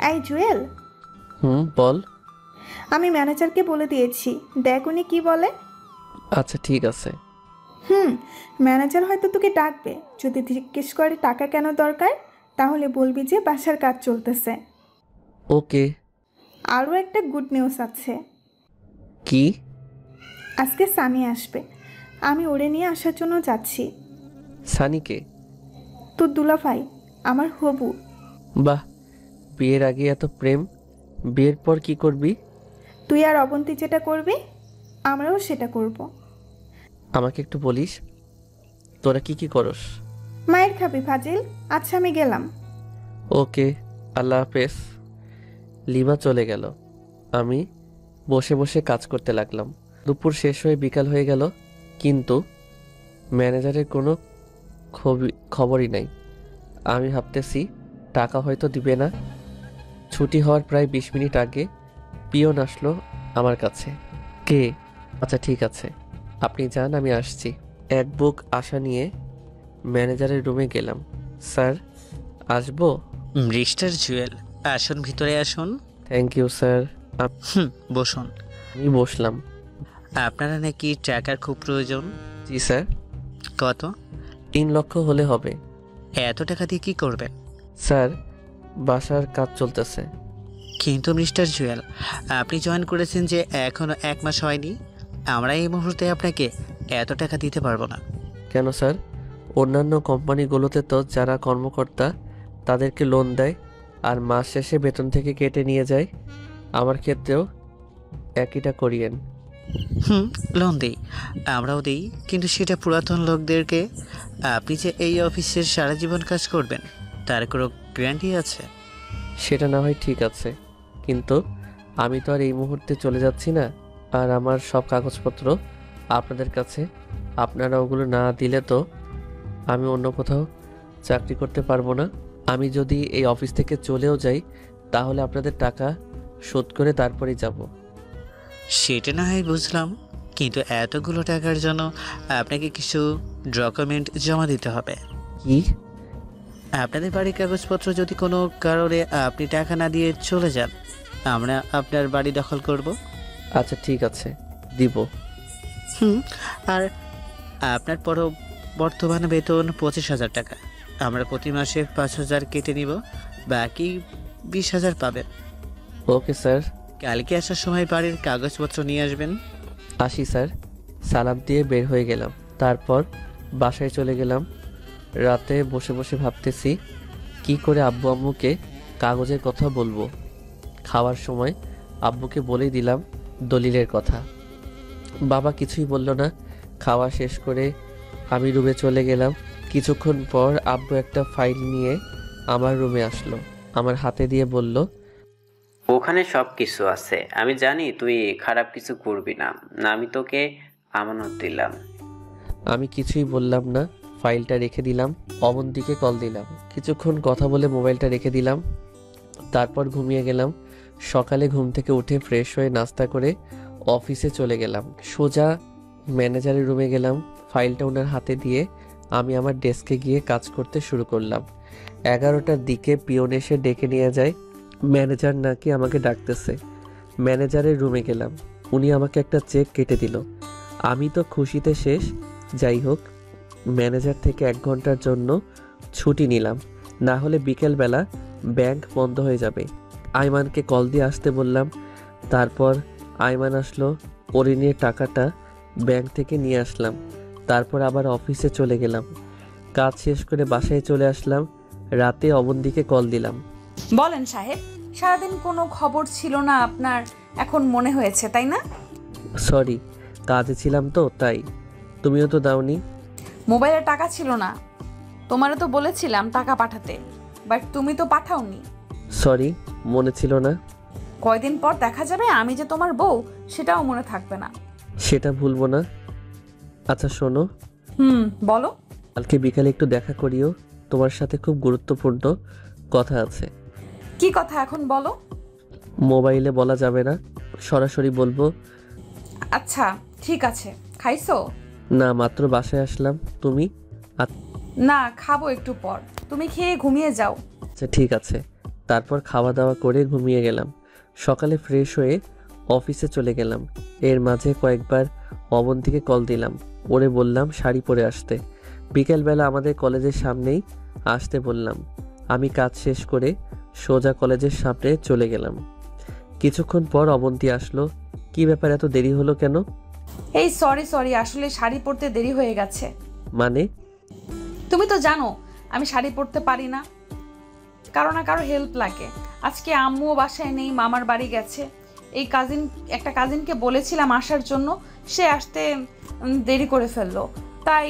Speaker 5: এই জুয়েল।
Speaker 1: বল।
Speaker 5: আমি ম্যানেজারকে বলে দিয়েছি, দেখ উনি কি বলে।
Speaker 1: আচ্ছা ঠিক আছে।
Speaker 5: ম্যানেজার হয়তো তোকে ডাকবে। যদি জিজ্ঞেস করে টাকা কেন দরকার, তাহলে বলবি যে বাসার কাজ চলতেছে।
Speaker 1: ওকে।
Speaker 5: আরও একটা গুড নিউজ আছে।
Speaker 1: কি?
Speaker 5: আজকে সানি আসবে, আমি ওরে নিয়ে আসার জন্য যাচ্ছি।
Speaker 1: সানিকে?
Speaker 5: তোর দুলাভাই, আমার হবু।
Speaker 1: বাহ, বিয়ের আগে এত প্রেম, বিয়ের পর কি করবি?
Speaker 5: তুই আর অবন্তী যেটা করবি, আমরাও সেটা করব।
Speaker 1: আমাকে একটু বলিস, তোরা কি কি করস?
Speaker 5: মায়ের খাবি ফাজিল। আচ্ছা আমি গেলাম।
Speaker 1: ওকে, আল্লাহ হাফেজ। লিমা চলে গেল। আমি বসে বসে কাজ করতে লাগলাম। দুপুর শেষ হয়ে বিকাল হয়ে গেল, কিন্তু ম্যানেজারের কোনো খবরই নাই। আমি ভাবতেছি টাকা হয়তো দিবে না। ছুটি হওয়ার প্রায় 20 মিনিট আগে পিয়ন আসলো আমার কাছে। কে? আচ্ছা ঠিক আছে, আপনি যান, আমি আসছি। এক বুক আশা নিয়ে ম্যানেজারের রুমে গেলাম। স্যার আসবো?
Speaker 7: মিস্টার জুয়েল, আসুন, ভিতরে আসুন।
Speaker 1: Thank you sir.
Speaker 7: বসুন।
Speaker 1: আমি বসলাম।
Speaker 7: আপনারা নাকি টাকার খুব প্রয়োজন?
Speaker 1: জি স্যার।
Speaker 7: কত?
Speaker 1: 3 লক্ষ হলে হবে।
Speaker 7: এত টাকা দিয়ে কি করবেন?
Speaker 1: স্যার বাসার কাজ চলতেছে।
Speaker 7: কিন্তু মিস্টার জুয়েল, আপনি জয়েন করেছেন যে এখনো 1 মাস হয়নি। আমরা এই মুহূর্তে আপনাকে এত টাকা দিতে পারবো না।
Speaker 1: কেন স্যার? অন্যান্য কোম্পানিগুলোতে তো যারা কর্মকর্তা তাদেরকে লোন দেয় আর মাস শেষে বেতন থেকে কেটে নিয়ে যায়। আমার ক্ষেত্রেও একইটা করিয়েন।
Speaker 7: লোন দিই, আমরাও দিই, কিন্তু সেটা পুরাতন লোকদেরকে। আপনি যে এই অফিসের সারা জীবন কাজ করবেন তার কোনো গ্যারান্টি আছে?
Speaker 1: সেটা না হয় ঠিক আছে, কিন্তু আমি তো আর এই মুহূর্তে চলে যাচ্ছি না। আর আমার সব কাগজপত্র আপনাদের কাছে। আপনারা ওগুলো না দিলে তো আমি অন্য কোথাও চাকরি করতে পারবো না। আমি যদি এই অফিস থেকে চলেও যাই তাহলে আপনাদের টাকা শোধ করে তারপরেই যাব।
Speaker 7: সেটা না হয় বুঝলাম, কিন্তু এতগুলো টাকার জন্য আপনাকে কিছু ডকুমেন্ট জমা দিতে হবে।
Speaker 1: কি?
Speaker 7: আপনাদের বাড়ির কাগজপত্র যদি কোনো কারণে আপনি টাকা না দিয়ে চলে যান, আমরা আপনার বাড়ি দখল করব।
Speaker 1: আচ্ছা ঠিক আছে, দিব।
Speaker 7: আর আপনার বর্তমান বেতন 25,000 টাকা। আমরা প্রতি মাসে 5,000 কেটে নিব, বাকি 20,000 পাবেন।
Speaker 1: Okay sir.
Speaker 7: কালকে আসার সময় বাড়ির কাগজপত্র নিয়ে আসবেন।
Speaker 1: আসি স্যার। সালাম দিয়ে বের হয়ে গেলাম। তারপর বাসায় চলে গেলাম। রাতে বসে বসে ভাবতেছি কি করে আব্বু আম্মুকে কাগজের কথা বলবো। খাওয়ার সময় আব্বুকে বলেই দিলাম দলিলের কথা। বাবা কিছুই বলল না। খাওয়া শেষ করে আমি রুমে চলে গেলাম। কিছুক্ষণ পর আব্বু একটা ফাইল নিয়ে আমার রুমে আসলো, আমার হাতে দিয়ে বলল,
Speaker 4: ওখানে সব কিছু আছে। আমি জানি তুই খারাপ কিছু করবি না, আমি তোকে আমানত দিলাম।
Speaker 1: আমি কিছুই বললাম না, ফাইলটা রেখে দিলাম। অবন্তীকে কল দিলাম। কিছুক্ষণ কথা বলে মোবাইলটা রেখে দিলাম। তারপর ঘুমিয়ে গেলাম। সকালে ঘুম থেকে উঠে ফ্রেশ হয়ে নাস্তা করে অফিসে চলে গেলাম। সোজা ম্যানেজারের রুমে গেলাম। ফাইলটা ওনার হাতে দিয়ে আমি আমার ডেস্কে গিয়ে কাজ করতে শুরু করলাম। 11টার দিকে পিয়ন এসে ডেকে নিয়ে যায়। ম্যানেজার নাকি আমাকে ডাকতেছে। ম্যানেজারের রুমে গেলাম। উনি আমাকে একটা চেক কেটে দিল। আমি তো খুশিতে শেষ। যাই হোক, ম্যানেজার থেকে 1 ঘন্টার জন্য ছুটি নিলাম, না হলে বিকেলবেলা ব্যাংক বন্ধ হয়ে যাবে। আইমানকে কল দিয়ে আসতে বললাম। তারপর আইমান আসলো, ওরে নিয়ে টাকাটা ব্যাংক থেকে নিয়ে আসলাম। তারপর আবার অফিসে চলে গেলাম। কাজ শেষ করে বাসায় চলে আসলাম। রাতে অবন্তীকে কল দিলাম।
Speaker 2: বলেন সাহেব, সারাদিন কোনো খবর ছিল না আপনার, এখন মনে হয়েছে তাই না?
Speaker 1: সরি, কাজে ছিলাম তো তাই। তুমিও তো দাওনি।
Speaker 2: মোবাইলে টাকা ছিল না, তোমারও তো বলেছিলাম টাকা পাঠাতে, বাট তুমি তো পাঠাওনি।
Speaker 1: সরি, মনে ছিল না।
Speaker 2: কয়দিন পর দেখা যাবে আমি যে তোমার বউ, সেটাও মনে থাকবে না।
Speaker 1: সেটা ভুলবো না। আচ্ছা শোনো,
Speaker 2: বলো।
Speaker 1: কালকে বিকালে একটু দেখা করিও, তোমার সাথে খুব গুরুত্বপূর্ণ কথা আছে।
Speaker 2: কি কথা এখন বলো?
Speaker 1: মোবাইলে বলা যাবে না, সরাসরি বলবো।
Speaker 2: আচ্ছা ঠিক আছে। খাইছো?
Speaker 1: না, মাত্র বাসায় আসলাম। তুমি?
Speaker 2: না, খাবো একটু পর। তুমি খেয়ে ঘুমিয়ে যাও।
Speaker 1: আচ্ছা ঠিক আছে। তারপর খাওয়া দাওয়া করে ঘুমিয়ে গেলাম। সকালে ফ্রেশ হয়ে অফিসে চলে গেলাম। এর মাঝে কয়েকবার অবন্তীকে কল দিলাম। ওরে বললাম শাড়ি পরে আসতে। বিকেলবেলা আমাদের কলেজের সামনেই আসতে বললাম। আমি কাজ শেষ করে সোজা কলেজের সামনে চলে গেলাম। কিছুক্ষণ পর অবন্তী আসলো। কি ব্যাপার, এত দেরি হলো কেন?
Speaker 2: এই সরি, আসলে শাড়ি পরতে দেরি হয়ে গেছে।
Speaker 1: মানে?
Speaker 2: তুমি তো জানো আমি শাড়ি পরতে পারি না, কারো না কারো হেল্প লাগে। আজকে আম্মুও বাসায় নেই, মামার বাড়ি গেছে। এই একটা কাজিনকে বলেছিলাম আসার জন্য, সে আসতে দেরি করে ফেললো, তাই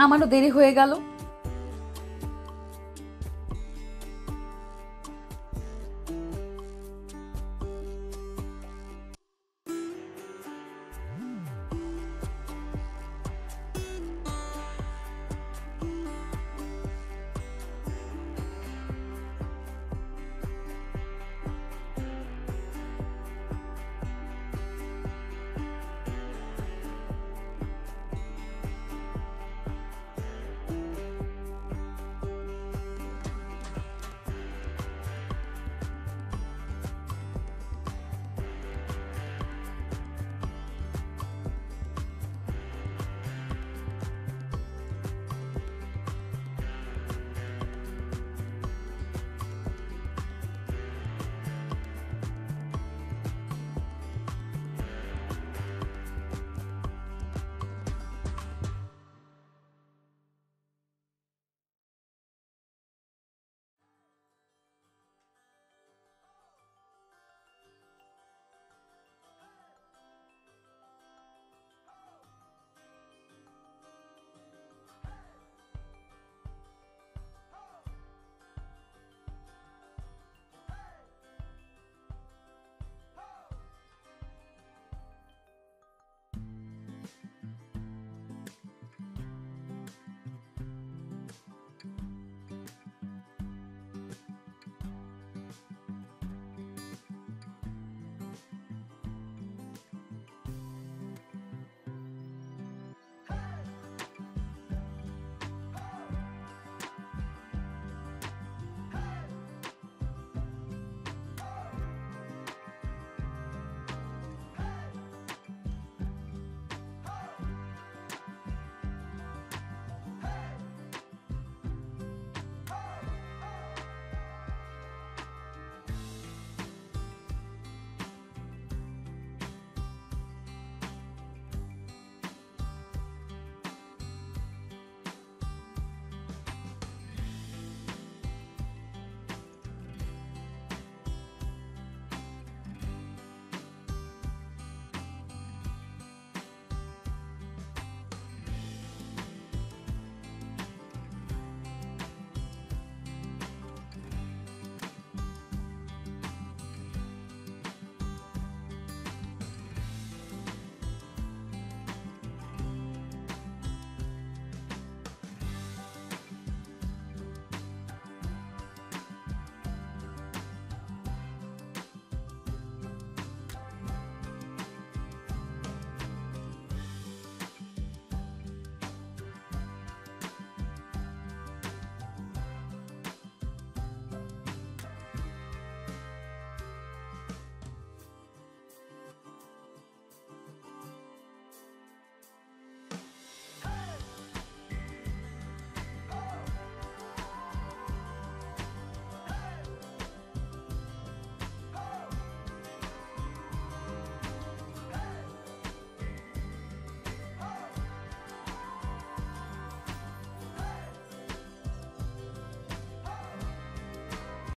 Speaker 2: আমারও দেরি হয়ে গেল।